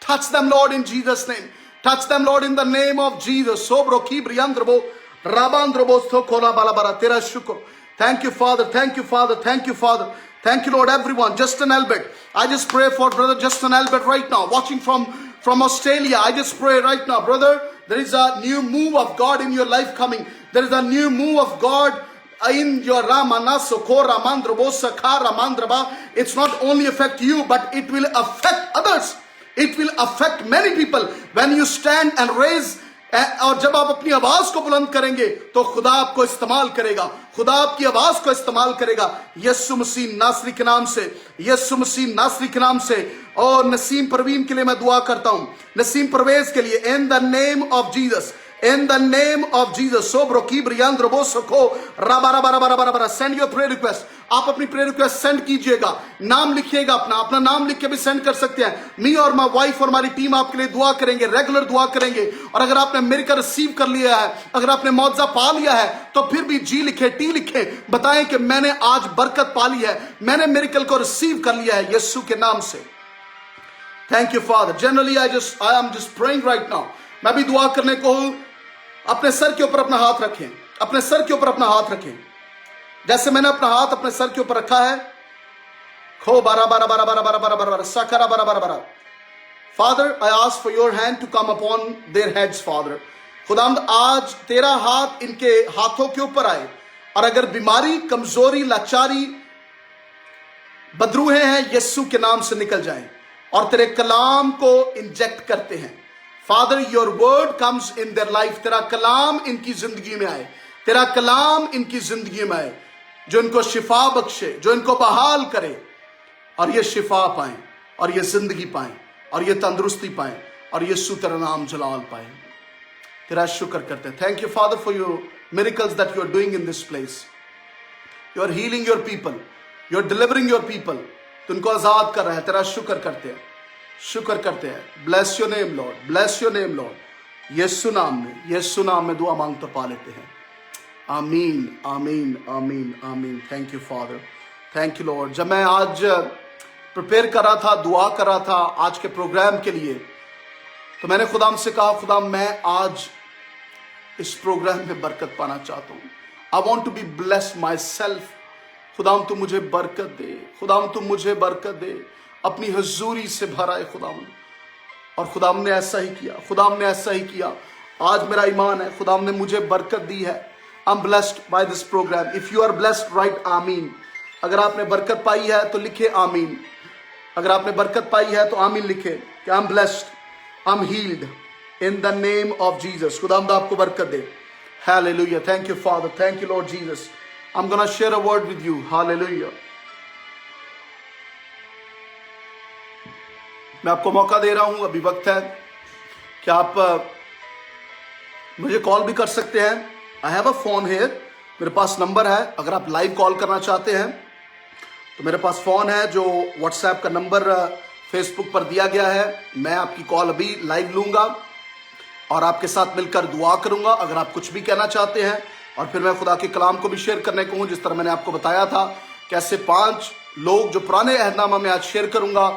Touch them, Lord, in Jesus' name. Touch them, Lord, in the name of Jesus. So, Brokibriyandrabo, Rabandrobo Sokola Balabara, Tera Shukr. Thank you, Father. Thank you, Father. Thank you, Father. Thank you, Lord, everyone. Justin Albert. I just pray for Brother Justin Albert right now, watching from Australia. I just pray right now, brother, there is a new move of God in your life coming. There is a new move of God in your Ramana Sokora Mandrobo Sakara Mandraba. It's not only affect you, but it will affect others. It will affect many people. When you stand and raise, और जब आप अपनी आवाज को बुलंद करेंगे तो खुदा आपको इस्तेमाल करेगा, खुदा आपकी आवाज को इस्तेमाल करेगा। यीशु मसीह नासरी के नाम से, यीशु मसीह नासरी के नाम से। और नसीम परवीन के लिए मैं दुआ करता हूं, नसीम परवेज के लिए, इन the name of Jesus, in the name of Jesus. So Brokibriandrobo Soko Rabara, send your prayer request. आप अपनी prayer request send कीजिएगा, नाम लिखिएगा, अपना नाम लिख के भी send कर सकते हैं। मी और माय वाइफ और हमारी टीम आपके लिए दुआ करेंगे, रेगुलर दुआ करेंगे। और अगर आपने मिरेकल रिसीव कर लिया है, अगर आपने मौजज़ा पा लिया है, तो फिर भी जी लिखे, टी लिखे, बताएं कि मैंने आज बरकत पा ली है, मैंने मिरेकल को रिसीव कर लिया है यीशु के नाम से। Thank you, Father. Generally, I am just praying right now. मैं भी दुआ करने को हूं। अपने सर के ऊपर अपना हाथ रखें, अपने सर के ऊपर अपना हाथ रखें, जैसे मैंने अपना हाथ अपने सर के ऊपर रखा है। खो बारा बारा बारा बारा बारा बारा बारा साकरा बारा बारा बारा। Father, I ask for your hand to come upon their heads, Father. खुदावंद, आज तेरा हाथ इनके हाथों के ऊपर आए, और अगर बीमारी, कमजोरी, लाचारी, बदरूहें हैं, यीशु के नाम से निकल जाएं और तेरे कलाम को इंजेक्ट करते हैं। Father, your word comes in their life. तेरा कलाम इनकी जिंदगी में आए, तेरा कलाम इनकी जिंदगी में आए, जो इनको शिफा बख्शे, जो इनको बहाल करे, और ये शिफा पाएं, और ये जिंदगी पाएं, और ये तंदुरुस्ती पाएं, और यीशु तेरा नाम जलाल पाएं। तेरा शुक्र करते हैं। Thank you, Father, for your miracles that you are doing in this place. You are healing your people. You are delivering your people. तो उनको आजाद कर रहा है। तेरा शुक्र करते हैं, शुक्र करते हैं। Bless your name Lord, bless your name Lord. यीशु नाम में दुआ मांग तो पा लेते हैं। आमीन, आमीन, आमीन, आमीन। Thank you father, thank you Lord. जब मैं आज प्रिपेयर कर रहा था, दुआ कर रहा था आज के प्रोग्राम के लिए, तो मैंने खुदाम से कहा, खुदा मैं आज इस प्रोग्राम में बरकत पाना चाहता हूँ। I want to be blessed myself. खुदाम तू मुझे बरकत दे, खुदाम तू मुझे बरकत दे, अपनी हजूरी से भराए खुदाम। और खुदाम ने ऐसा ही किया, खुदाम ने ऐसा ही किया। आज मेरा ईमान है, खुदाम ने मुझे बरकत दी है। I am blessed by this programme. If you are blessed, right आमीन। अगर आपने बरकत पाई है तो लिखे आमीन। अगर आपने बरकत पाई है तो आमीन लिखे कि I am blessed, I am healed in the name of Jesus. खुदाम आपको बरकत दे। Hallelujah. Thank you father, thank you Lord Jesus. I am gonna share a word with you. Hallelujah. मैं आपको मौका दे रहा हूं, अभी वक्त है कि आप मुझे कॉल भी कर सकते हैं। I have a phone here, मेरे पास नंबर है। अगर आप लाइव कॉल करना चाहते हैं तो मेरे पास फोन है, जो व्हाट्सएप का नंबर फेसबुक पर दिया गया है। मैं आपकी कॉल अभी लाइव लूंगा और आपके साथ मिलकर दुआ करूंगा अगर आप कुछ भी कहना चाहते हैं। और फिर मैं खुदा के कलाम को भी शेयर करने को हूं, जिस तरह मैंने आपको बताया था। कैसे 5 लोग जो पुराने अहदनामा में आज शेयर करूंगा,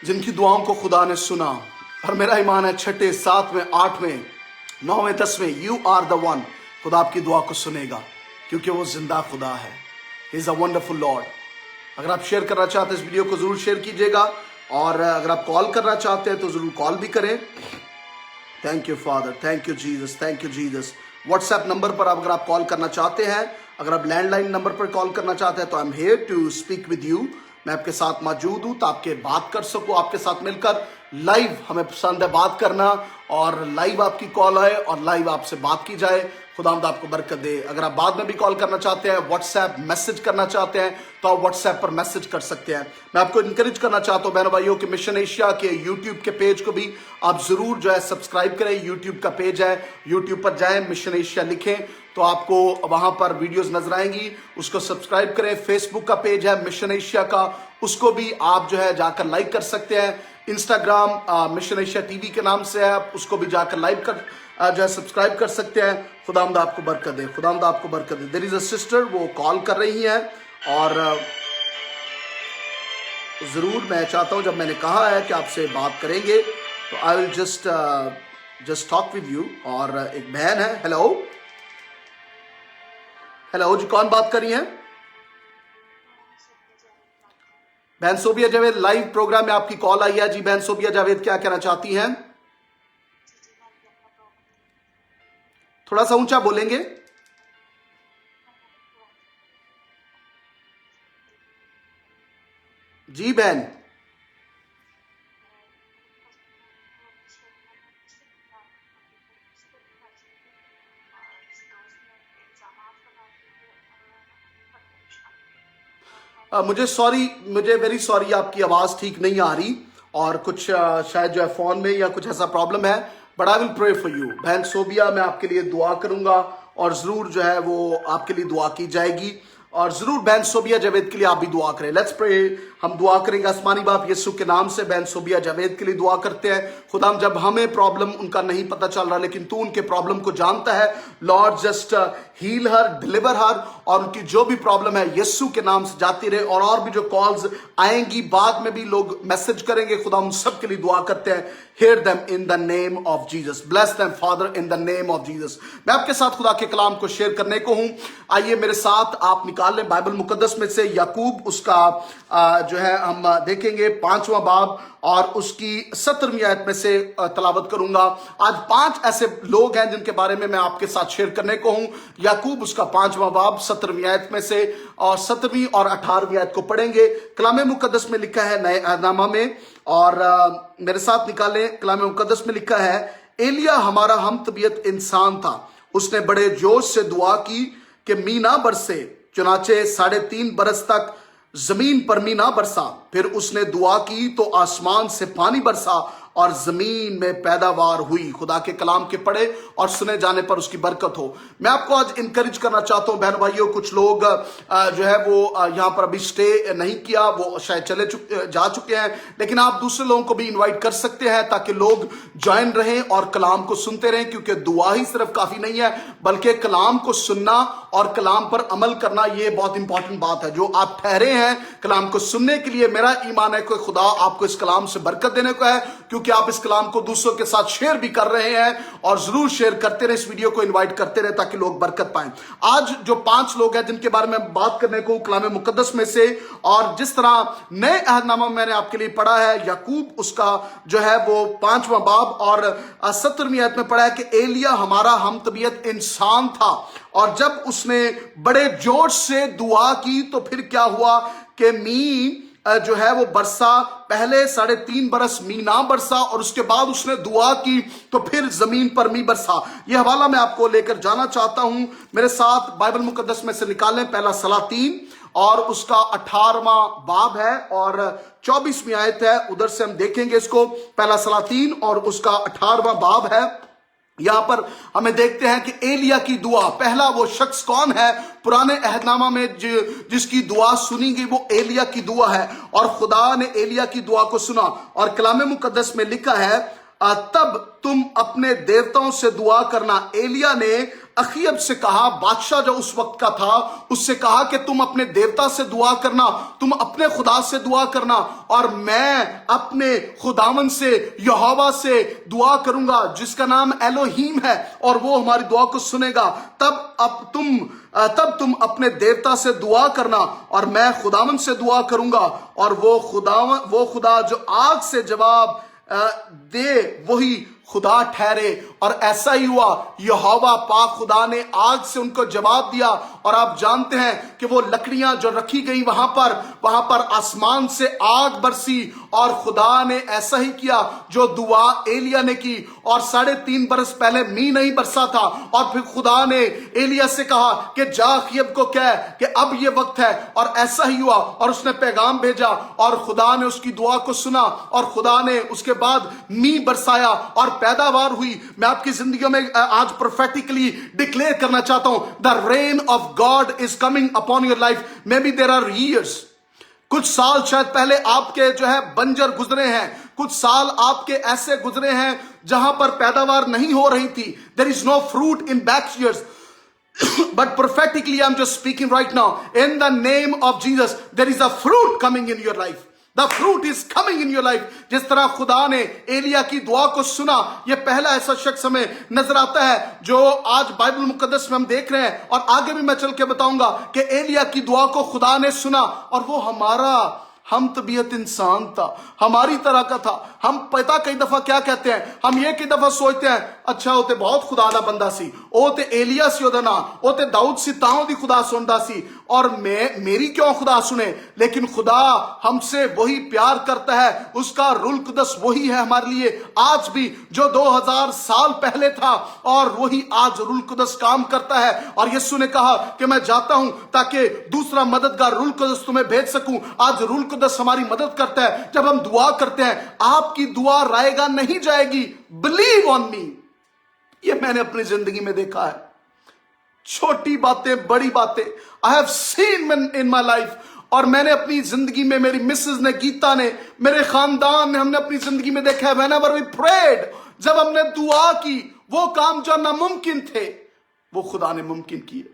जिनकी दुआओं को खुदा ने सुना। और मेरा ईमान है 6, 7, 8, 9, 10 यू आर द वन, खुदा आपकी दुआ को सुनेगा, क्योंकि वो जिंदा खुदा है। He is a wonderful Lord. अगर आप शेयर करना चाहते हैं इस वीडियो को जरूर शेयर कीजिएगा, और अगर आप कॉल करना चाहते हैं तो जरूर कॉल भी करें। Thank you father, thank you Jesus, thank you Jesus. WhatsApp number पर अगर आप कॉल करना चाहते हैं, अगर आप लैंडलाइन नंबर पर कॉल करना चाहते हैं, तो I am here to speak with you. मैं आपके साथ मौजूद हूं, ताकि बात कर सकूं आपके साथ मिलकर। लाइव हमें पसंद है बात करना, और लाइव आपकी कॉल आए और लाइव आपसे बात की जाए। खुदावंद आपको बरकत दे। अगर आप बाद में भी कॉल करना चाहते हैं, व्हाट्सएप मैसेज करना चाहते हैं, तो आप व्हाट्सएप पर मैसेज कर सकते हैं। मैं आपको इनकरेज करना चाहता हूं बहनों भाइयों कि मिशन एशिया के यूट्यूब के पेज को भी आप जरूर जो है सब्सक्राइब करें। यूट्यूब का पेज है, यूट्यूब पर जाएं, मिशन एशिया लिखें तो आपको वहां पर वीडियोस नजर आएंगी, उसको सब्सक्राइब करें। फेसबुक का पेज है मिशन एशिया का, उसको भी आप जो है जाकर लाइक कर सकते हैं। इंस्टाग्राम मिशन एशिया टीवी के नाम से है, आप उसको भी जाकर लाइव कर जो है सब्सक्राइब कर सकते हैं। खुदावंद आपको बरकत दे, खुदावंद आपको बरकत दे। देयर इज अ सिस्टर, वो कॉल कर रही हैं, और जरूर मैं चाहता हूं, जब मैंने कहा है कि आपसे बात करेंगे, तो I will just talk with you. और एक बहन है, हेलो हेलो जी, कौन बात कर रही हैं? बहन सोबिया जावेद, लाइव प्रोग्राम में आपकी कॉल आई है जी। बहन सोबिया जावेद, क्या कहना चाहती हैं? थोड़ा सा ऊंचा बोलेंगे। जी बहन, मुझे वेरी सॉरी, आपकी आवाज ठीक नहीं आ रही, और कुछ शायद जो है फोन में या कुछ ऐसा प्रॉब्लम है। But I will pray for you. बहन सोबिया, मैं आपके लिए दुआ करूंगा, और जरूर जो है वो आपके लिए दुआ की जाएगी। और जरूर बहन सोबिया जावेद के लिए आप भी दुआ करें। Let's pray. हम दुआ करेंगे। आसमानी बाप यीशु के नाम से बहन सोबिया जावेद के लिए दुआ करते हैं। खुदा, जब हमें प्रॉब्लम उनका नहीं पता चल रहा, लेकिन तू उनके प्रॉब्लम को जानता है। लॉर्ड जस्ट हील हर, डिलीवर हर, और उनकी जो भी प्रॉब्लम है यीशु के नाम से जाती रहे। और भी जो कॉल्स आएंगी, बाद में भी लोग मैसेज करेंगे, खुदा उन सब के लिए दुआ करते हैं। Hear them in the name of Jesus. Bless them, Father, in the name of Jesus. मैं आपके साथ खुदा के कलाम को शेयर करने को हूं। आइए मेरे साथ आप निकाल लें बाइबल मुकद्दस में से याकूब, उसका जो है हम देखेंगे 5वां बाब, और उसकी 17वीं आयत में से तलावत करूंगा। आज 5 ऐसे लोग हैं जिनके बारे में मैं आपके साथ शेयर करने को हूं। याकूब उसका 5वां बाब 17वीं आयत में से, और 17वीं और 18वीं आयत को पढ़ेंगे। कलाम मुकद्दस में लिखा है नए अहदनामा में, और मेरे साथ निकालें। कलाम मुकद्दस में लिखा है, एलिया हमारा हम तबीयत इंसान था, उसने बड़े जोश से दुआ की कि मीना बरसे, चुनाचे 3.5 बरस तक जमीन पर मीना बरसा। फिर उसने दुआ की तो आसमान से पानी बरसा, और जमीन में पैदावार हुई। खुदा के कलाम के पढ़े और सुने जाने पर उसकी बरकत हो। मैं आपको आज इनकरेज करना चाहता हूं बहन भाइयों, कुछ लोग जो है वो यहां पर अभी स्टे नहीं किया, वो शायद जा चुके हैं, लेकिन आप दूसरे लोगों को भी इनवाइट कर सकते हैं, ताकि लोग ज्वाइन रहें और कलाम को सुनते रहें। क्योंकि दुआ ही सिर्फ काफी नहीं है, बल्कि कलाम को सुनना और कलाम पर अमल करना, ये बहुत इंपॉर्टेंट बात है। जो आप ठहरे हैं कलाम को सुनने के लिए, मेरा ईमान है कि खुदा आपको इस कलाम से बरकत देने को है, क्योंकि आप इस कलाम को दूसरों के साथ शेयर भी कर रहे हैं। और जरूर शेयर करते रहे, इस वीडियो को इनवाइट करते रहे, ताकि लोग बरकत पाएं। आज जो 5 लोग हैं जिनके बारे में बात करने को कलाम मुकद्दस में से, और जिस तरह नए अहदनामा मैंने आपके लिए पढ़ा है, याकूब उसका जो है वो 5वां बाब और 17वीं आयत में पढ़ा है कि एलिया हमारा हम तबीयत इंसान था, और जब उसने बड़े जोश से दुआ की तो फिर क्या हुआ कि मी जो है वो बरसा। पहले 3.5 बरस मी ना बरसा, और उसके बाद उसने दुआ की तो फिर जमीन पर मी बरसा। यह हवाला मैं आपको लेकर जाना चाहता हूं। मेरे साथ बाइबल मुकद्दस में से निकालें पहला सलातीन, और उसका 18वां बाब है और 24वीं आयत है। उधर से हम देखेंगे इसको। पहला सलातीन और उसका 18वां बाब है। यहां पर हमें देखते हैं कि एलिया की दुआ, पहला वो शख्स कौन है पुराने अहदनामा में जिसकी दुआ सुनी गई, वो एलिया की दुआ है। और खुदा ने एलिया की दुआ को सुना, और कलाम मुकद्दस में लिखा है, तब तुम अपने देवताओं से दुआ करना। एलिया ने अखीब से कहा, बादशाह जो उस वक्त का था, उससे कहा कि तुम अपने देवता से दुआ करना, तुम अपने खुदा से दुआ करना, और मैं अपने खुदावन से, यहोवा से दुआ करूंगा जिसका नाम एलोहीम है, और वो हमारी दुआ को सुनेगा। तब तुम अपने देवता से दुआ करना और मैं खुदावन से दुआ करूंगा, और वो खुदा जो आग से जवाब दे वही खुदा ठहरे। और ऐसा ही हुआ, यहोवा पाक खुदा ने आग से उनको जवाब दिया। और आप जानते हैं कि वो लकड़ियां जो रखी गई वहां पर आसमान से आग बरसी, और खुदा ने ऐसा ही किया जो दुआ एलिया ने की। और 3.5 बरस पहले मींह नहीं बरसा था, और फिर खुदा ने एलिया से कहा कि जा अखीब को कह कि अब ये वक्त है, और ऐसा ही हुआ। और उसने पैगाम भेजा और खुदा ने उसकी दुआ को सुना, और खुदा ने उसके बाद मींह बरसाया और पैदावार हुई। मैं आपकी जिंदगी में आज प्रोफेटिकली डिक्लेयर करना चाहता हूं, the rain of God is coming upon your life. Maybe there are years, कुछ साल शायद पहले आपके जो है बंजर गुजरे हैं, कुछ साल आपके ऐसे गुजरे हैं जहां पर पैदावार नहीं हो रही थी। There is no fruit in back years, but prophetically I'm just speaking right now, in the name of Jesus there is a fruit coming in your life. The fruit is coming in your life. जिस तरह खुदा ने एलिया की दुआ को सुना, ये पहला ऐसा शख्स हमें नजर आता है जो आज बाइबल मुकद्दस में हम देख रहे हैं, और आगे भी मैं चल के बताऊंगा कि एलिया की दुआ को खुदा ने सुना, और वो हम तबीयत इंसान था, हमारी तरह का था। हम पता कई दफा क्या कहते हैं, हम ये कई दफा सोचते हैं, अच्छा होते बहुत खुदा दा बंदा सी, ओ ते एलिया सी ओदा ना, ओ ते दाऊद सी, ताओ दी खुदा सुनदा सी, और मेरी क्यों खुदा सुने। लेकिन खुदा हमसे वही प्यार करता है, उसका रुल कुदस वही है हमारे लिए आज भी जो 2000 साल पहले था, और वही आज रुल कुदस काम करता है। और यीशु ने कहा कि मैं जाता हूं ताकि दूसरा मददगार रुल कुदस तुम्हें भेज सकूं। आज रुल कुदस हमारी मदद करता है। जब हम दुआ करते हैं, आपकी दुआ रायगा नहीं जाएगी, बिलीव ऑन मी। ये मैंने अपनी जिंदगी में देखा है, छोटी बातें बड़ी बातें, I have seen in my life. और मैंने अपनी जिंदगी में, मेरी मिसेस ने, गीता ने, मेरे खानदान ने, हमने अपनी जिंदगी में देखा है, व्हेनेवर वी प्रेड, जब हमने दुआ की, वो काम जो नामुमकिन थे वो खुदा ने मुमकिन किए,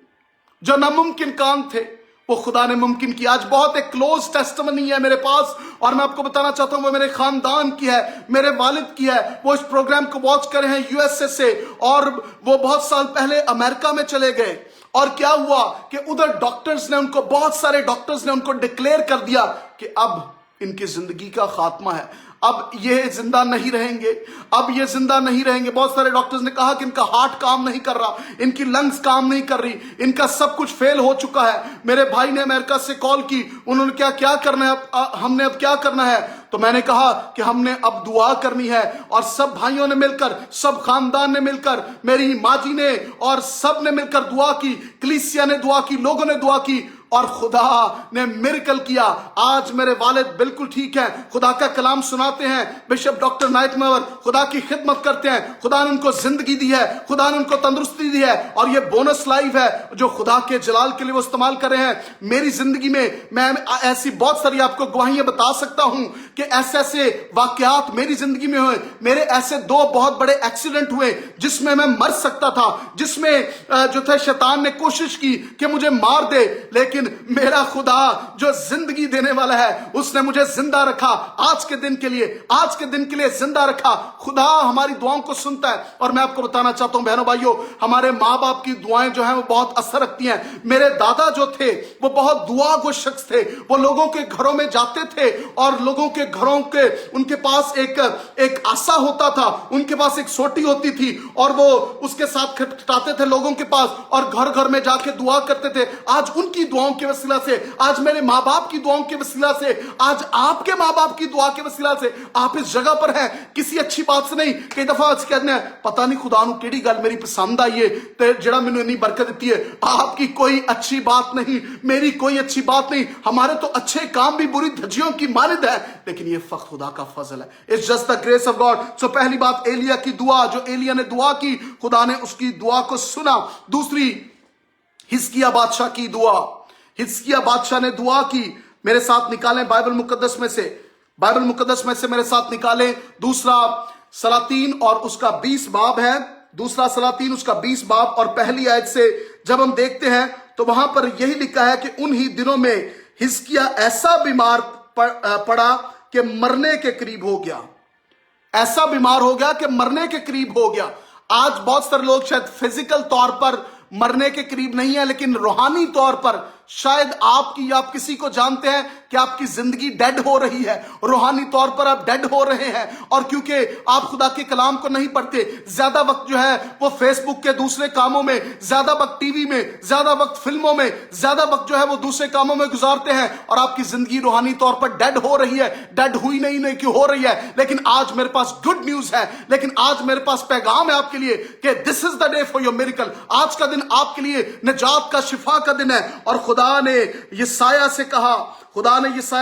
जो नामुमकिन काम थे वो खुदा ने मुमकिन किया। आज बहुत एक क्लोज टेस्टिमनी है मेरे पास, और मैं आपको बताना चाहता हूं वो मेरे खानदान की है, मेरे वालिद की है। वो इस प्रोग्राम को वॉच कर रहे हैं यूएसए से, और वो बहुत साल पहले अमेरिका में चले गए। और क्या हुआ कि उधर डॉक्टर्स ने उनको, बहुत सारे डॉक्टर्स ने उनको डिक्लेयर कर दिया कि अब इनकी जिंदगी का खात्मा है, अब ये जिंदा नहीं रहेंगे, अब ये जिंदा नहीं रहेंगे। बहुत सारे डॉक्टर्स ने कहा कि इनका हार्ट काम नहीं कर रहा, इनकी लंग्स काम नहीं कर रही, इनका सब कुछ फेल हो चुका है। मेरे भाई ने अमेरिका से कॉल की, उन्होंने क्या करना है, हमने अब क्या करना है। तो मैंने कहा कि हमने अब दुआ करनी है, और सब भाइयों ने मिलकर, सब खानदान ने मिलकर, मेरी माँ जी ने और सब ने मिलकर दुआ की, कलीसिया ने दुआ की, लोगों ने दुआ की, और खुदा ने मिरेकल किया। आज मेरे वालिद बिल्कुल ठीक हैं, खुदा का कलाम सुनाते हैं, बिशप डॉक्टर नाइट मेवर खुदा की खिदमत करते हैं। खुदा ने उनको जिंदगी दी है, खुदा ने उनको तंदुरुस्ती दी है, और ये बोनस लाइफ है जो खुदा के जलाल के लिए वो इस्तेमाल कर रहे हैं। मेरी जिंदगी में मैं ऐसी बहुत सारी आपको गवाहियां बता सकता हूं कि ऐसे ऐसे वाकयात मेरी जिंदगी में हुए। मेरे ऐसे 2 बहुत बड़े एक्सीडेंट हुए जिसमें मैं मर सकता था, जिसमें जो थे शैतान ने कोशिश की कि मुझे मार दे, लेकिन मेरा खुदा जो जिंदगी देने वाला है उसने मुझे जिंदा रखा। आज के दिन के लिए जिंदा रखा। खुदा हमारी दुआओं को सुनता है। और मैं आपको बताना चाहता हूं बहनों भाइयों, हमारे माँ बाप की दुआएं जो हैं वो बहुत असर रखती हैं। मेरे दादा जो थे वो बहुत दुआ गो शख्स थे। वो लोगों के घरों में जाते थे, और लोगों के घरों के, उनके पास एक आसा होता था, उनके पास एक सोटी होती थी, और वो उसके साथ खटखटाते थे लोगों के पास, और घर घर में जाके दुआ करते थे। आज उनकी दुआओं के वसीला से, आज मेरे माँ बाप की दुआओं के वसीला से, आज आपके माँ बाप की दुआ के वसीला से आप इस जगह पर हैं। किसी अच्छी बात से नहीं। कई दफा कहते हैं पता नहीं खुदा नूं केड़ी गल मेरी पसंद आई है ते जेड़ा मैनूं इन्नी बरकत दी है। आपकी कोई अच्छी बात नहीं, मेरी कोई अच्छी बात नहीं। हमारे तो अच्छे काम भी बुरी धज्जियों की मानिद है, लेकिन ये फक्त खुदा का फजल है। It's just the grace of God. So पहली बात एलिया की दुआ, जो एलिया ने दुआ की, खुदा ने उसकी दुआ को सुना। दूसरी, हिजकिय्याह बादशाह की दुआ। हिजकिय्याह बादशाह ने दुआ की। मेरे साथ निकालें बाइबल मुकद्दस में से मेरे साथ निकालें दूसरा सलातीन और उसका 20 बाब है। दूसरा सलातीन उसका 20 बाब और पहली आयत से जब हम देखते हैं तो वहां पर यही लिखा है कि उन्हीं दिनों में हिजकिय्याह ऐसा बीमार पड़ा कि मरने के करीब हो गया। ऐसा बीमार हो गया कि मरने के करीब हो गया। आज बहुत सारे लोग शायद फिजिकल तौर पर मरने के करीब नहीं है, लेकिन रूहानी तौर पर शायद आपकी या आप किसी को जानते हैं कि आपकी जिंदगी डेड हो रही है, रूहानी तौर पर आप डेड हो रहे हैं। और क्योंकि आप खुदा के कलाम को नहीं पढ़ते, ज्यादा वक्त जो है वो फेसबुक के दूसरे कामों में, ज्यादा वक्त टीवी में, ज्यादा वक्त फिल्मों में, ज्यादा वक्त जो है वो दूसरे कामों में गुजारते हैं और आपकी जिंदगी रूहानी तौर पर डेड हो रही है। डेड हुई नहीं क्यों हो रही है? लेकिन आज मेरे पास गुड न्यूज है, लेकिन आज मेरे पास पैगाम है आपके लिए कि this is the day for your miracle. आज का दिन आपके लिए निजात का, शिफा का दिन है। और खुदा ने यशायाह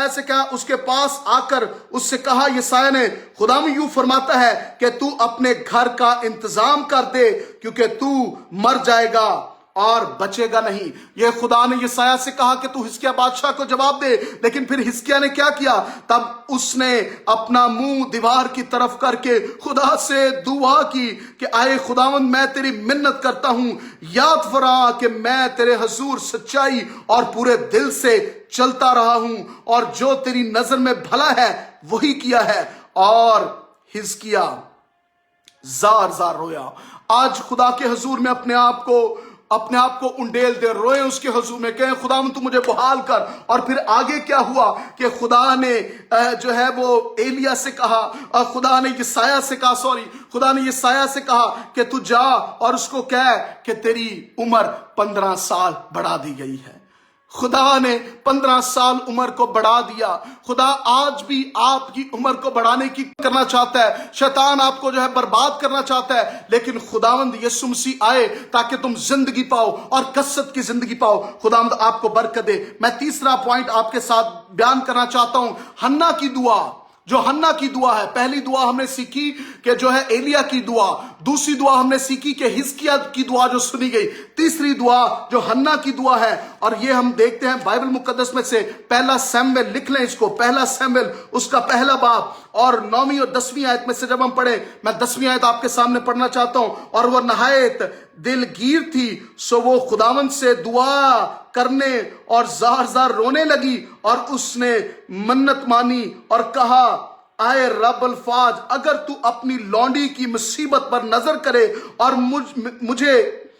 से कहा, उसके पास आकर उससे कहा, यशायाह ने, खुदा में यूं फरमाता है कि तू अपने घर का इंतजाम कर दे क्योंकि तू मर जाएगा और बचेगा नहीं। यह खुदा ने यशायाह से कहा कि तू हिजकिय्याह बादशाह को जवाब दे। लेकिन फिर हिजकिय्याह ने क्या किया? तब उसने अपना मुंह दीवार की तरफ करके खुदा से दुआ की कि आए खुदावंद, मैं तेरी मिन्नत करता हूं, याद फरमा कि मैं तेरे हजूर सच्चाई और पूरे दिल से चलता रहा हूं और जो तेरी नजर में भला है वही किया है। और हिजकिय्याह जार जार रोया। आज खुदा के हजूर में अपने आप को उंडेल दे, रोए उसके हजूर में, कहें खुदा तू मुझे बहाल कर। और फिर आगे क्या हुआ कि खुदा ने जो है वो एलिया से कहा, खुदा ने यशायाह से कहा कि तू जा और उसको कह कि तेरी उम्र 15 साल बढ़ा दी गई है। खुदा ने 15 साल उम्र को बढ़ा दिया। खुदा आज भी आपकी उम्र को बढ़ाने की करना चाहता है। शैतान आपको जो है बर्बाद करना चाहता है, लेकिन खुदावंद यीशु मसीह आए ताकि तुम जिंदगी पाओ और कसरत की जिंदगी पाओ। खुदावंद आपको बरकत दे। मैं तीसरा पॉइंट आपके साथ बयान करना चाहता हूं, हन्ना की दुआ। जो हन्ना की दुआ है, पहली दुआ हमने सीखी कि जो है एलिया की दुआ, दूसरी दुआ हमने सीखी कि हिजकिय्याह की दुआ जो सुनी गई, तीसरी दुआ जो हन्ना की दुआ है। और ये हम देखते हैं बाइबल मुकद्दस में से पहला सैमुएल, लिख लें इसको, पहला सैमुएल उसका पहला बाब और 9वीं और 10वीं आयत में से जब हम पढ़े, मैं 10वीं आयत आपके सामने पढ़ना चाहता हूं। और वह नहायत दिलगीर थी, सो वो खुदावंद से दुआ करने और जार जार रोने लगी और उसने मन्नत मानी और कहा, आए रब अल्फाज, अगर तू अपनी लौंडी की मुसीबत पर नजर करे और मुझे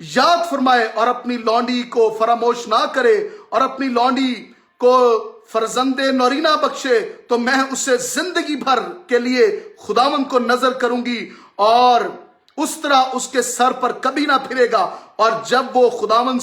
याद फरमाए और अपनी लौंडी को फरामोश ना करे और अपनी लौंडी को फरजंदे नौरीना बख्शे, तो मैं उसे जिंदगी भर के लिए खुदावंद को नजर करूंगी और उस तरह उसके सर पर कभी ना फिरेगा। और जब वो खुदावंद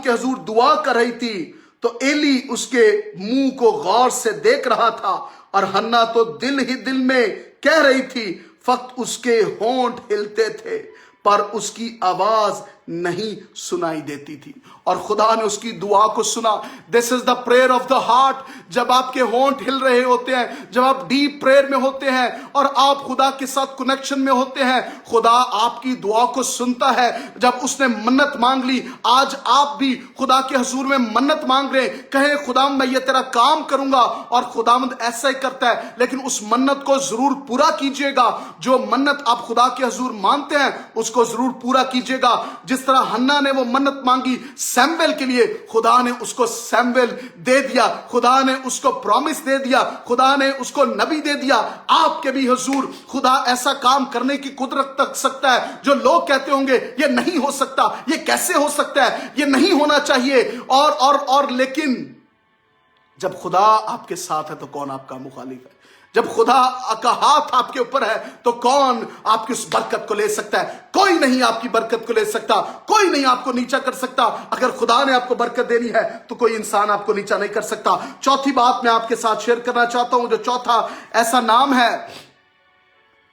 के हजूर दुआ कर रही थी तो एली उसके मुंह को गौर से देख रहा था और हन्ना तो दिल ही दिल में कह रही थी, फक्त उसके होंठ हिलते थे पर उसकी आवाज नहीं सुनाई देती थी। और खुदा ने उसकी दुआ को सुना। This is the prayer of the heart. जब आपके होंठ हिल रहे होते हैं, जब आप डीप प्रेयर में होते हैं और आप खुदा के साथ कनेक्शन में होते हैं, खुदा आपकी दुआ को सुनता है। जब उसने मन्नत मांग ली, आज आप भी खुदा के हुजूर में मन्नत मांग रहे, कहें खुदा मैं ये तेरा काम करूंगा, और खुदावंद ऐसा ही करता है। लेकिन उस मन्नत को जरूर पूरा कीजिएगा। जो मन्नत आप खुदा के हुजूर मानते हैं उसको जरूर पूरा कीजिएगा। जिस तरह हन्ना ने वो मन्नत मांगी सैमुएल के लिए, खुदा ने उसको सैमुएल दे दिया, खुदा ने उसको प्रॉमिस दे दिया, खुदा ने उसको नबी दे दिया। आपके भी हुजूर खुदा ऐसा काम करने की कुदरत रख सकता है जो लोग कहते होंगे ये नहीं हो सकता, ये कैसे हो सकता है, ये नहीं होना चाहिए, और लेकिन जब खुदा आपके साथ है तो कौन आपका मुखालिफ है? जब खुदा का हाथ आपके ऊपर है तो कौन आपकी उस बरकत को ले सकता है? कोई नहीं आपकी बरकत को ले सकता, कोई नहीं आपको नीचा कर सकता। अगर खुदा ने आपको बरकत देनी है तो कोई इंसान आपको नीचा नहीं कर सकता। चौथी बात मैं आपके साथ शेयर करना चाहता हूं, जो चौथा ऐसा नाम है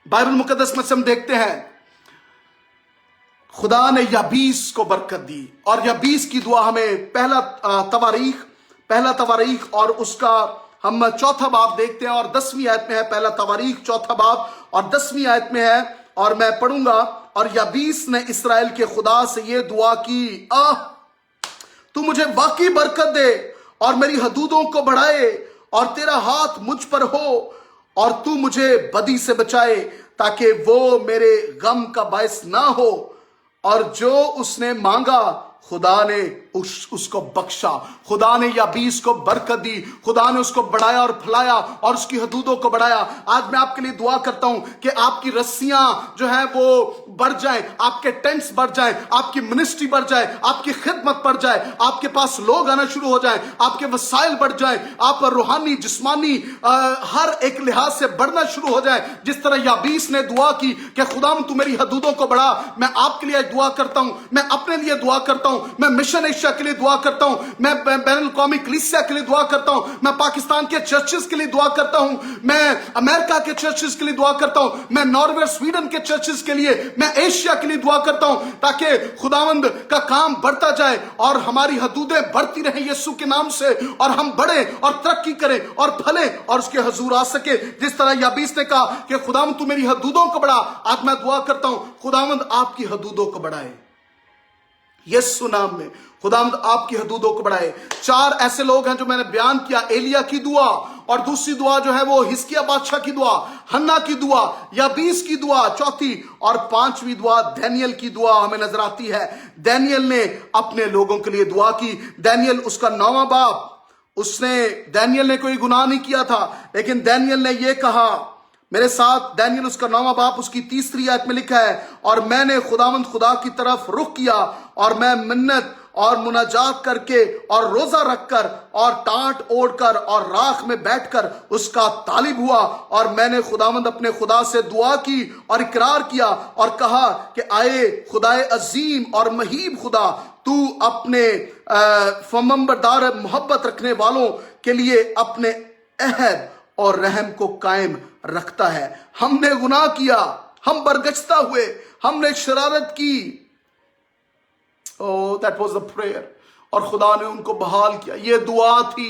बाइबल मुकद्दस में से हम देखते हैं, खुदा ने याबीस को बरकत दी। और याबीस की दुआ हमें पहला तवारीख और उसका हम चौथा बाब देखते हैं और 10वीं आयत में है। पहला तवारीख चौथा बाब और 10वीं आयत में है, और मैं पढ़ूंगा। और याबीस ने इसराइल के खुदा से ये दुआ की, तू मुझे बाकी बरकत दे और मेरी हदूदों को बढ़ाए और तेरा हाथ मुझ पर हो और तू मुझे बदी से बचाए। ताकि वो मेरे गम का बायस ना हो। और जो उसने मांगा खुदा ने उसको बख्शा, खुदा ने याबीस को बरकत दी, खुदा ने उसको बढ़ाया और फैलाया और उसकी हदूदों को बढ़ाया। आज मैं आपके लिए दुआ करता हूं कि आपकी रस्सियां जो है वो बढ़ जाएं, आपके टेंट्स बढ़ जाएं, आपकी मिनिस्ट्री बढ़ जाए, आपकी खिदमत बढ़ जाए, आपके पास लोग आना शुरू हो जाएं, आपके वसाइल बढ़ जाएं, आप रूहानी जिस्मानी हर एक लिहाज से बढ़ना शुरू हो जाए। जिस तरह याबीस ने दुआ की कि खुदा तू मेरी हदूदों को बढ़ा, मैं आपके लिए दुआ करता हूं, मैं अपने लिए दुआ करता हूं, मैं मिशन एशिया के लिए दुआ करता हूं, मैं बैनुल कौमी कलीसिया के लिए दुआ करता हूं, मैं पाकिस्तान के चर्चेस के लिए दुआ करता हूं, मैं अमेरिका के चर्चेस के लिए दुआ करता हूं, मैं नॉर्वे स्वीडन के चर्चेस के लिए, मैं एशिया के लिए दुआ करता हूं, ताकि खुदावंद का काम बढ़ता जाए और हमारी हदूदें बढ़ती रहें यीशु के नाम से, और हम बढ़े और तरक्की करें और फले और उसके हुजूर आ सके। जिस तरह याबीस ने कहा कि खुदावंद तू मेरी हदूदों को बढ़ा, आज मैं दुआ करता हूं खुदावंद आपकी हदूदों को बढ़ाए यीशु नाम में, खुदावंद आपकी हदूदों को बढ़ाए। 4 ऐसे लोग हैं जो मैंने बयान किया, एलिया की दुआ, और दूसरी दुआ जो है वो हिजकिय्याह बादशाह की दुआ, हन्ना की दुआ, याबीस की दुआ चौथी, और 5वीं दुआ दानियेल की दुआ हमें नजर आती है। दानियेल ने अपने लोगों के लिए दुआ की। दानियेल उसका 9वां बाप, दानियेल ने कोई गुनाह नहीं किया था, लेकिन दानियेल ने यह कहा मेरे साथ, दानियेल उसका 9वां बाप उसकी 3री आयत में लिखा है, और मैंने खुदावंद खुदा की तरफ रुख किया और मैं मिन्नत और मुनाजात करके और रोजा रखकर और टाट ओढ़कर और राख में बैठकर उसका तालिब हुआ, और मैंने खुदावंद अपने खुदा से दुआ की और इकरार किया और कहा कि आए खुदाए अजीम और महीब खुदा, तू अपने फमंबरदार मोहब्बत रखने वालों के लिए अपने अहद और रहम को कायम रखता है। हमने गुनाह किया, हम बरगश्ता हुए, हमने शरारत की। Oh, that was the prayer, और खुदा ने उनको बहाल किया। ये दुआ थी,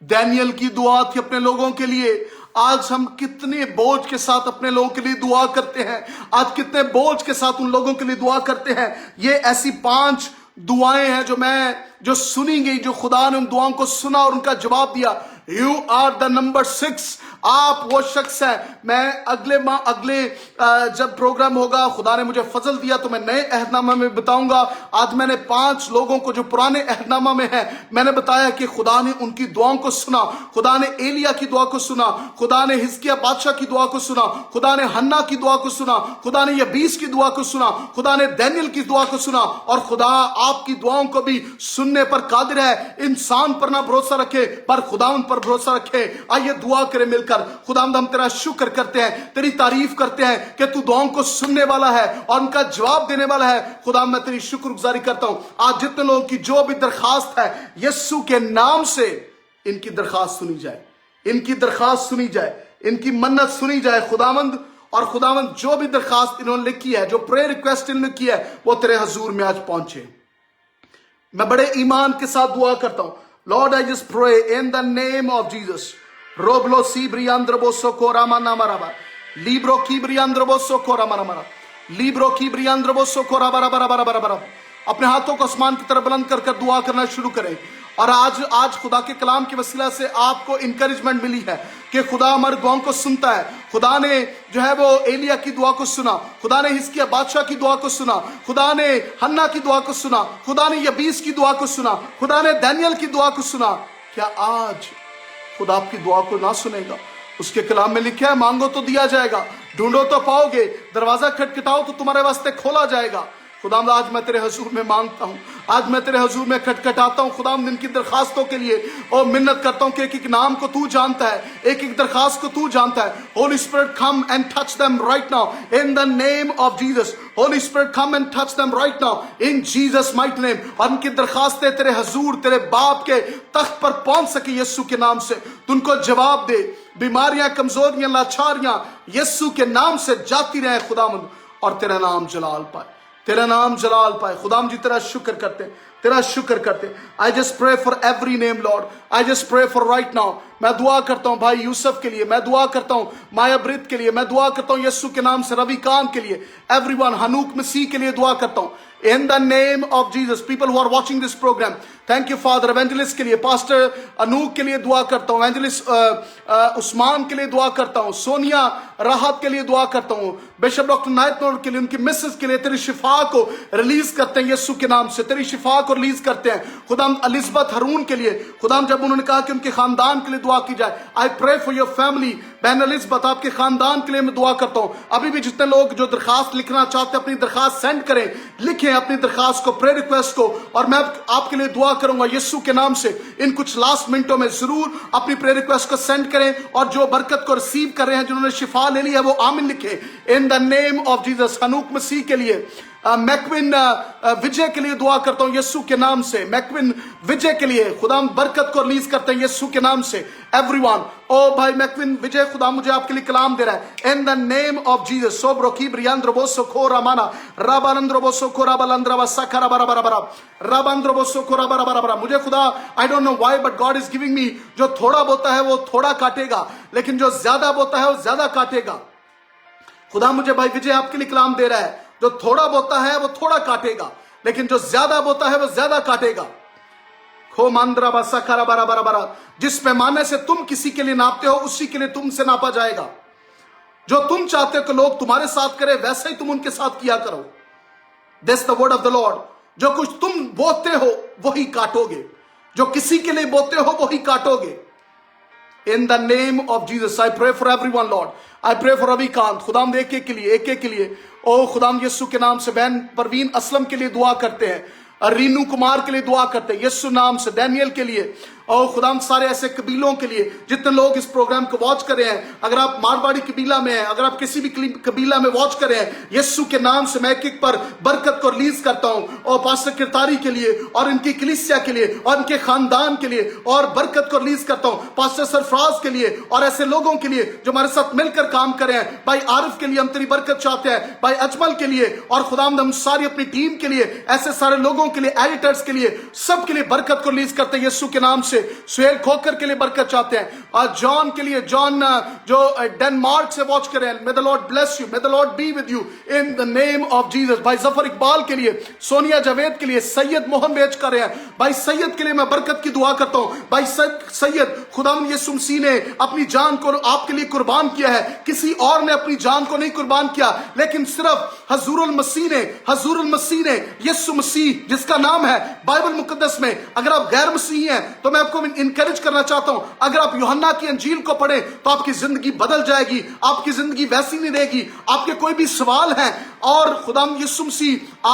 दानियेल की दुआ थी अपने लोगों के लिए। आज हम कितने बोझ के साथ अपने लोगों के लिए दुआ करते हैं, आज कितने बोझ के साथ उन लोगों के लिए दुआ करते हैं। ये ऐसी 5 दुआएं हैं जो सुनी गई, जो खुदा ने उन दुआओं को सुना और उनका जवाब दिया। यू आर द नंबर 6, आप वो शख्स है। मैं अगले जब प्रोग्राम होगा, खुदा ने मुझे फजल दिया तो मैं नए अहदनामा में बताऊंगा। आज मैंने 5 लोगों को जो पुराने अहदनामा में है, मैंने बताया कि खुदा ने उनकी दुआओं को सुना। खुदा ने एलिया की दुआ को सुना, खुदा ने हिजकिय्याह बादशाह की दुआ को सुना, खुदा ने हन्ना की दुआ को सुना, खुदा ने याबीस की दुआ को सुना, खुदा ने दानियेल की दुआ को सुना, और खुदा आपकी दुआओं को भी सुनने पर कादिर है। इंसान पर ना भरोसा रखे, पर खुदावन पर भरोसा रखे। आइए दुआ करें मिलकर। खुदावंद हम तेरा शुक्र करते हैं, तेरी तारीफ करते हैं कि तू दुआओं को सुनने वाला है और उनका जवाब देने वाला है। खुदा मैं तेरी शुक्रगुजारी करता हूं। आज जितने लोगों की जो भी दरखास्त है, यीशु के नाम से इनकी दरखास्त सुनी जाए, इनकी दरखास्त सुनी जाए, इनकी मन्नत सुनी जाए खुदावंद। और खुदावंद जो भी दरखास्त इन्होंने लिखी है, जो प्रेयर रिक्वेस्ट इन्होंने की है, वो तेरे हजूर में आज पहुंचे। मैं बड़े ईमान के साथ दुआ करता हूं। Lord I just pray in the name of Jesus. रोबलो सीब्रियांद्रबोसो को रामानामाराबा, लीब्रो कीब्रियांद्रबोसो को रामानामारा, लीब्रो कीब्रियांद्रबोसो को राबाराबाराबाराबारा। अपने हाथों को आसमान की तरफ बुलंद कर दुआ करना शुरू करें। और आज खुदा के कलाम के वसीला से आपको इंकरेजमेंट मिली है कि खुदा हमारे दुआओं को सुनता है। खुदा ने जो है वो एलिया की दुआ को सुना, खुदा ने हिजकिय्याह बादशाह की दुआ को सुना, खुदा ने हन्ना की दुआ को सुना, खुदा ने याबीस की दुआ को सुना, खुदा ने दानियेल की दुआ को सुना। क्या आज खुदा आपकी दुआ को ना सुनेगा? उसके कलाम में लिखा है, मांगो तो दिया जाएगा, ढूंढो तो पाओगे, दरवाजा खटखटाओ तो तुम्हारे वास्ते खोला जाएगा। खुदावंद आज मैं तेरे हुजूर में मांगता हूं, आज मैं तेरे हुजूर में खटखटाता हूं खुदावंद इनकी दरखास्तों के लिए, और मिन्नत करता हूं कि एक एक नाम को तू जानता है, एक एक दरखास्त को तू जानता है। Holi spirit come and touch them right now in the name of Jesus. Holi spirit come and touch them right now in Jesus might name. और उनकी दरखास्तें तेरे हुजूर, तेरे बाप के तख्त पर पहुंच सके यीशु के नाम से। तू उनको जवाब दे। बीमारियां, कमजोरियां, लाचारियां यीशु के नाम से जाती रहे खुदावंद, और तेरा नाम जलाल पाए, तेरा नाम जलाल पाए। खुदाम जी तेरा शुक्र करते, तेरा शुक्र करते। I just pray for every name Lord, I just pray for right now. मैं दुआ करता हूं भाई यूसुफ के लिए, मैं दुआ करता हूं माया ब्रित के लिए, मैं दुआ करता हूं यीशु के नाम से रवि कान के लिए, एवरीवन, हनूक मसीह के लिए दुआ करता हूं। in the name of Jesus. People who are watching this program, thank you Father. Evangelist के लिए, Pastor अनूप के लिए दुआ करता हूँ, Evangelist उस्मान के लिए दुआ करता हूँ, सोनिया राहत के लिए दुआ करता हूँ, बिशप डॉक्टर नायत नूर के लिए, उनकी मिसेस के लिए तेरी शिफा को रिलीज करते हैं यीशु के नाम से, तेरी शिफा को रिलीज करते हैं खुदाम। एलिजबेथ हरून के लिए खुदाम, जब उन्होंने कहा कि उनके खानदान के लिए दुआ की जाए, I pray for your family. बहन एलिजबेथ, आपके खानदान के लिए मैं दुआ करता हूँ। अभी भी जितने लोग जो दरखास्त लिखना चाहते हैं, अपनी दरखास्त सेंड करें, लिखें अपनी दरखास्त को, प्रे रिक्वेस्ट को, और मैं आपके लिए दुआ करूंगा यीशु के नाम से। इन कुछ लास्ट मिनटों में जरूर अपनी प्रे रिक्वेस्ट को सेंड करें, और जो बरकत को रिसीव कर रहे हैं, जिन्होंने शिफा ले ली है, वो आमीन लिखें in the name of Jesus. हनूक मसीह के लिए, मैकविन विजय के लिए दुआ करता हूं यीशु के नाम से। मैकविन विजय के लिए खुदाम बरकत को रिलीज करते हैं यीशु के नाम से। एवरीवन, ओ भाई मैकविन विजय, खुदा मुझे आपके लिए कलाम दे रहा है in the name of Jesus. सोब्रोकी ब्रियांद्रोबोसो खो रामाना राबानंद्रोबोसो खो राबालंद्रवा सखरा बराबरा राबांद्रोबोसो खो राबरा। मुझे खुदा, I don't know why, but God is giving me, जो थोड़ा बोता है वो थोड़ा काटेगा, लेकिन जो ज्यादा बोता है वो ज्यादा काटेगा। खुदा मुझे भाई विजय आपके लिए कलाम दे रहा है, जो थोड़ा बोता है वो थोड़ा काटेगा, लेकिन जो ज्यादा बोता है वो ज्यादा काटेगा। खो मांद्रा बसा खरा बरा बरा बरा। जिस पैमाने से तुम किसी के लिए नापते हो, उसी के लिए तुमसे नापा जाएगा। जो तुम चाहते हो कि लोग तुम्हारे साथ करें, वैसे ही तुम उनके साथ किया करो। This the word of the Lord. जो कुछ तुम बोते हो वही काटोगे, जो किसी के लिए बोते हो वही काटोगे। In the name of Jesus, I pray for everyone, Lord. I pray for Ravikant, खुदाम एक एक के लिए, ओ खुदाम यीशु के नाम से। बहन परवीन असलम के लिए दुआ करते हैं, रीनू कुमार के लिए दुआ करते हैं यीशु नाम से। डैनियल के लिए, और खुदाम सारे ऐसे कबीलों के लिए जितने लोग इस प्रोग्राम को वॉच कर रहे हैं। अगर आप मारवाड़ी कबीला में हैं, अगर आप किसी भी कबीला में वॉच कर रहे हैं, यीशु के नाम से मैं एक पर बरकत को रिलीज करता हूं। और पास्टर किरतारी के लिए, और इनकी कलीसिया के लिए, और इनके खानदान के लिए, और बरकत को रिलीज करता हूं। पास्टर सरफराज के लिए, और ऐसे लोगों के लिए जो हमारे साथ मिलकर काम कर रहे हैं। भाई आरिफ के लिए हम तेरी बरकत चाहते हैं, भाई अजमल के लिए, और खुदाम हम सारी अपनी टीम के लिए, ऐसे सारे लोगों के लिए, एडिटर्स के लिए, सब के लिए बरकत को रिलीज करते हैं यीशु के नाम से। सुहेल खोकर के लिए बरकत चाहते हैं, और जॉन के लिए, जॉन जो डेनमार्क से वॉच कर रहे हैं, मे the Lord bless you, may the Lord be with you in the name of Jesus. भाई जफर इकबाल के लिए, सोनिया जावेद के लिए, सैयद मोहन वेज कर रहे हैं, भाई सैयद के लिए मैं बरकत की दुआ करता हूं। भाई सैयद, खुदाम यीशु मसीह ने अपनी जान को आपके लिए कुर्बान किया है, किसी और ने अपनी जान को नहीं कुर्बान किया, लेकिन सिर्फ हजूरुल मसीह ने यीशु मसीह, जिसका नाम है बाइबल मुकद्दस में। अगर आप गैर मसीही हैं तो मैं आपको इनकरेज करना चाहता हूं, अगर आप यूहन्ना की अंजील को पढ़ें तो आपकी जिंदगी बदल जाएगी, आपकी जिंदगी वैसी नहीं रहेगी। आपके कोई भी सवाल हैं, और खुदाम यीशु मसीह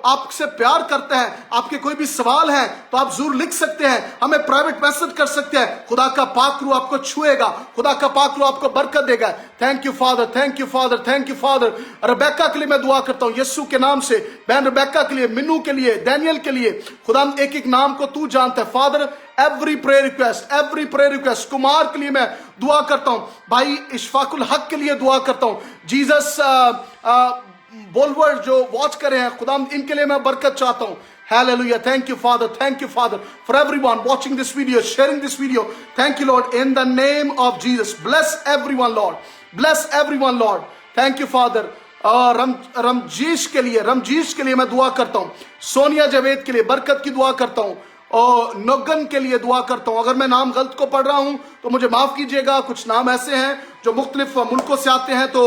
आपसे प्यार करता है, आपके कोई भी सवाल हैं तो आप जरूर लिख सकते हैं, हमें प्राइवेट मैसेज कर सकते हैं। खुदा का पाक रूह आपको छुएगा, खुदा का पाक रूह आपको बरकत देगा। Thank you father, thank you father, thank you father. Rebecca के लिए मैं दुआ करता हूं यीशु के नाम से। बहन रबेक्का के लिए, मिन्नू के लिए, डैनियल के लिए, खुदाम एक एक नाम को तू जानता है father. Every prayer request, Kumar के लिए मैं दुआ करता हूं, भाई इशफाकुल हक के लिए दुआ करता हूं, जीसस बोलवर जो वॉच कर रहे हैं, खुदाम इनके लिए मैं बरकत चाहता हूं। Hallelujah. Thank you, Father. Thank you, Father, for everyone watching this video, sharing this video. Thank you, Lord, in the name of Jesus. Bless everyone, Lord. Bless everyone, Lord. Thank you, Father. रमजीश के लिए मैं दुआ करता हूँ, सोनिया जावेद के लिए बरकत की दुआ करता हूँ, और नोगन के लिए दुआ करता हूँ। अगर मैं नाम गलत को पढ़ रहा हूँ तो मुझे माफ कीजिएगा। कुछ नाम ऐसे हैं जो मुख्तलिफ मुल्कों से आते हैं, तो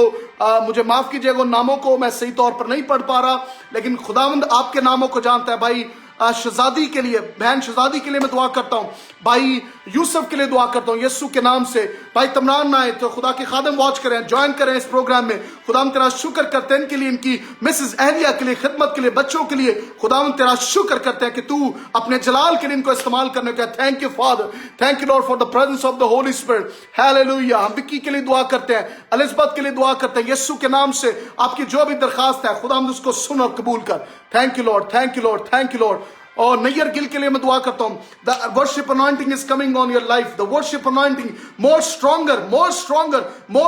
मुझे माफ कीजिएगा, उन नामों को मैं सही तौर पर नहीं पढ़ पा रहा, लेकिन खुदावंद आपके नामों को जानता है। भाई शहजादी के लिए, बहन शहजादी के लिए मैं दुआ करता हूँ, भाई यूसुफ के लिए दुआ करता हूँ यीशु के नाम से। भाई तमनान नाए तो खुदा के खादम वॉच करें, ज्वाइन करें इस प्रोग्राम में। खुदाम तेरा शुक्र करते हैं इनके लिए, इनकी मिसेस अहलिया के लिए, खिदमत के लिए, बच्चों के लिए। खुदाम तेरा शुक्र करते हैं कि तू अपने जलाल के लिए इनको इस्तेमाल करने का। Thank you father, thank you Lord for the presence of the Holi spirit. Hallelujah. हम विक्की के लिए दुआ करते हैं, एलिजबेथ के लिए दुआ करते हैं यीशु के नाम से। आपकी जो भी दरखास्त है खुदाम उसको सुन और कबूल कर। Thank you Lord, thank you Lord, thank you Lord. और नैयर गिल के लिए मैं दुआ करता हूं, the worship anointing is coming on your life, the worship anointing, more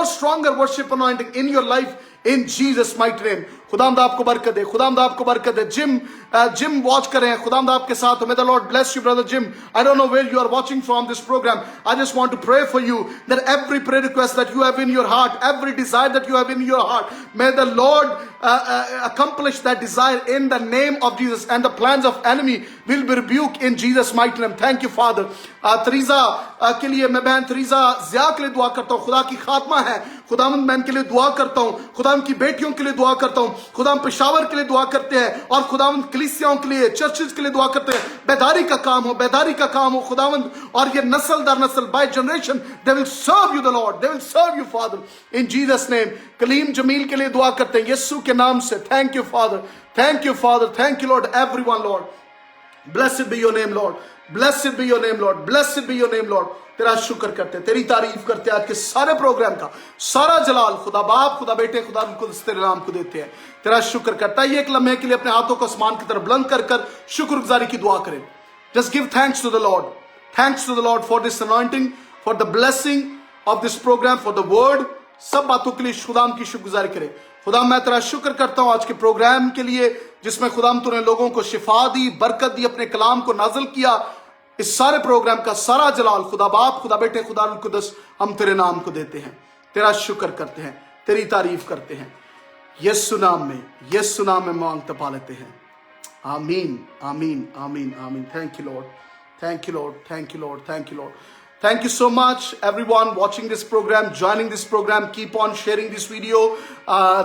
stronger worship anointing in your life in Jesus mighty name. खुदावंद आपको बरकत दे, खुदावंद आपको बरकत दे। जिम वॉच कर रहे हैं, खुदावंद आपके साथ हो। May the Lord bless you, brother Jim. I don't know where you are watching from this program. I just want to pray for you that every prayer request that you have in your heart, every desire that you have in your heart, may the Lord accomplish that desire in the name of Jesus, and the plans of enemy will be rebuked in Jesus mighty name. Thank you Father. तरीजा के लिए, मैं बहन तरीजा ज़िया के लिए दुआ करता हूँ। खुदा की खात्मा है, खुदावंद मैं इनके लिए दुआ करता हूँ। खुदावंद की बेटियों के लिए दुआ करता हूँ। खुदावंद पेशावर के लिए दुआ करते हैं, और खुदावंद कलीसियाओं के लिए, चर्चेस के लिए दुआ करते हैं। बेदारी का काम हो, बेदारी का काम हो खुदावंद, और ये नस्ल दर नस्ल, by generation they will serve you the Lord, they will serve you father in Jesus name. Kaleem Jameel के लिए दुआ करते हैं यीशु के नाम से। Thank you father, thank you father, thank you Lord. Everyone Lord, blessed be your name Lord, blessed be your name Lord, blessed be your name Lord. तेरा शुक्र करते हैं, तेरी तारीफ करते हैं। आज के सारे प्रोग्राम का सारा जलाल खुदा बाप, खुदा बेटे, खुदा कुद्स तेरे नाम को देते हैं। तेरा शुक्र करता है। एक लम्हे के लिए अपने हाथों को आसमान की तरफ बुलंद कर कर शुक्रगुजारी की दुआ करें। Just give thanks to the Lord, thanks to the Lord for this anointing, for the blessing of this programme, for the word. सब बातों के लिए खुदाम की शुक्रगुजारी करें। खुदा मैं तेरा शुक्र करता हूं आज के प्रोग्राम के लिए, जिसमें खुदाम तूने लोगों को शिफा दी, बरकत दी, अपने कलाम को नाजिल किया। इस सारे प्रोग्राम का सारा जलाल खुदा बाप, खुदा बेटे, खुदा रुल कुद्दस हम तेरे नाम को देते हैं। तेरा शुक्र करते हैं, तेरी तारीफ करते हैं। यीशु नाम में, यीशु नाम में मांगते पा लेते हैं। आमीन, आमीन, आमीन, आमीन। Thank you Lord, thank you Lord, thank you Lord, thank you Lord. Thank you so much everyone watching this program, joining this program. Keep on sharing this video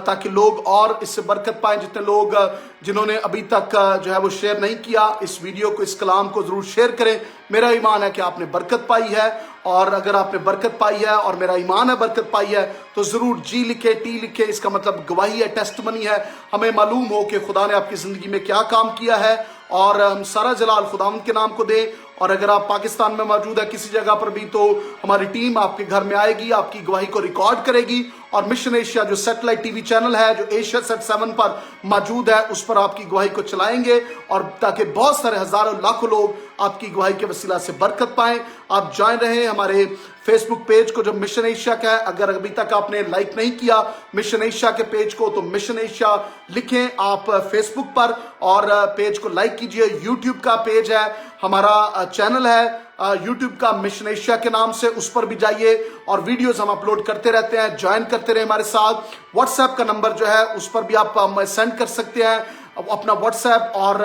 ताकि लोग और इससे बरकत पाएं। जितने लोग जिन्होंने अभी तक जो है वो शेयर नहीं किया इस वीडियो को, इस कलाम को जरूर शेयर करें। मेरा ईमान है कि आपने बरकत पाई है, और अगर आपने बरकत पाई है और मेरा ईमान है बरकत पाई है, तो जरूर जी लिखे, टी लिखे। इसका मतलब गवाही है, टेस्टमनी है। हमें मालूम हो कि खुदा ने आपकी जिंदगी में क्या काम किया है, और हम सारा जलाल खुदावंद के नाम को दे। और अगर आप पाकिस्तान में मौजूद है किसी जगह पर भी, तो हमारी टीम आपके घर में आएगी, आपकी गवाही को रिकॉर्ड करेगी, और मिशन एशिया जो सैटेलाइट टीवी चैनल है, जो एशिया सेट 7 पर मौजूद है, उस पर आपकी गवाही को चलाएंगे, और ताकि बहुत सारे हजारों लाखों लोग आपकी गवाही के वसीला से बरकत पाएं। आप ज्वाइन रहे हमारे फेसबुक पेज को जो मिशन एशिया का है। अगर अभी तक आपने लाइक नहीं किया मिशन एशिया के पेज को, तो मिशन एशिया लिखें आप फेसबुक पर, और पेज को लाइक कीजिए। यूट्यूब का पेज है, हमारा चैनल है यूट्यूब का मिशन एशिया के नाम से, उस पर भी जाइए, और वीडियोस हम अपलोड करते रहते हैं। ज्वाइन करते रहे हमारे साथ। व्हाट्सएप का नंबर जो है उस पर भी आप सेंड कर सकते हैं अपना व्हाट्सएप, और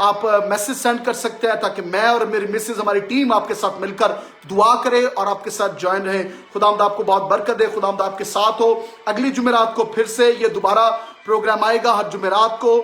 आप मैसेज सेंड कर सकते हैं, ताकि मैं और मेरी मिसेज, हमारी टीम आपके साथ मिलकर दुआ करे और आपके साथ ज्वाइन रहे। खुदावंद आपको बहुत बरकत दे, खुदावंद आपके साथ हो। अगली जुमेरात को फिर से ये दोबारा प्रोग्राम आएगा। हर जुमेरात को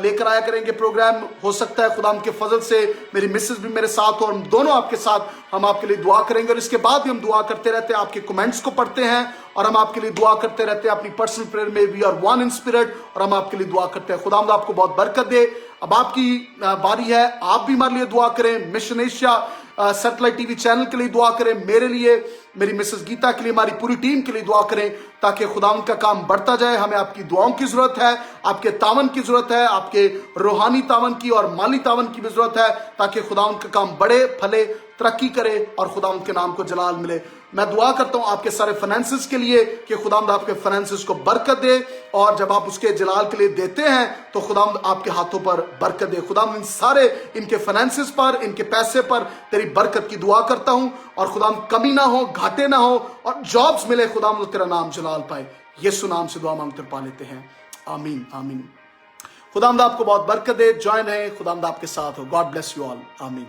लेकर आया करेंगे प्रोग्राम। हो सकता है खुदावंद के फजल से मेरी मिसेज भी मेरे साथ हो, और हम दोनों आपके साथ हम आपके लिए दुआ करेंगे। और इसके बाद भी हम दुआ करते रहते हैं, आपके कमेंट्स को पढ़ते हैं, और हम आपके लिए दुआ करते रहते हैं। अपनी पर्सनल प्रेयर में we are one in spirit, और हम आपके लिए दुआ करते हैं। खुदावंद आपको बहुत बरकत दे। अब आपकी बारी है, आप भी हमारे लिए दुआ करें। Mission Asia satellite TV channel के लिए दुआ करें, मेरे लिए, मेरी मिसेस गीता के लिए, हमारी पूरी टीम के लिए दुआ करें, ताकि खुदावंद का काम बढ़ता जाए। हमें आपकी दुआओं की जरूरत है, आपके तावन की जरूरत है, आपके रूहानी तावन की और माली तावन की भी जरूरत है, ताकि खुदावंद का काम बढ़े, फले, तरक्की करे, और खुदावंद के नाम को जलाल मिले। मैं दुआ करता हूं आपके सारे फाइनेंसेस के लिए कि खुदावंद आपके फाइनेंसेस को बरकत दे, और जब आप उसके जलाल के लिए देते हैं तो खुदावंद आपके हाथों पर बरकत दे। खुदावंद इन सारे इनके फाइनेंसेस पर, इनके पैसे पर तेरी बरकत की दुआ करता हूं, और खुदावंद कमी ना हो, घाटे ना हो, और जॉब्स मिले। खुदावंद तेरा नाम जलाल पाए। यीशु नाम से दुआ मांगते पा लेते हैं। आमीन, आमीन। खुदावंद आपको बहुत बरकत दे। ज्वाइन है, खुदावंद आपके साथ हो। God bless you all. आमीन।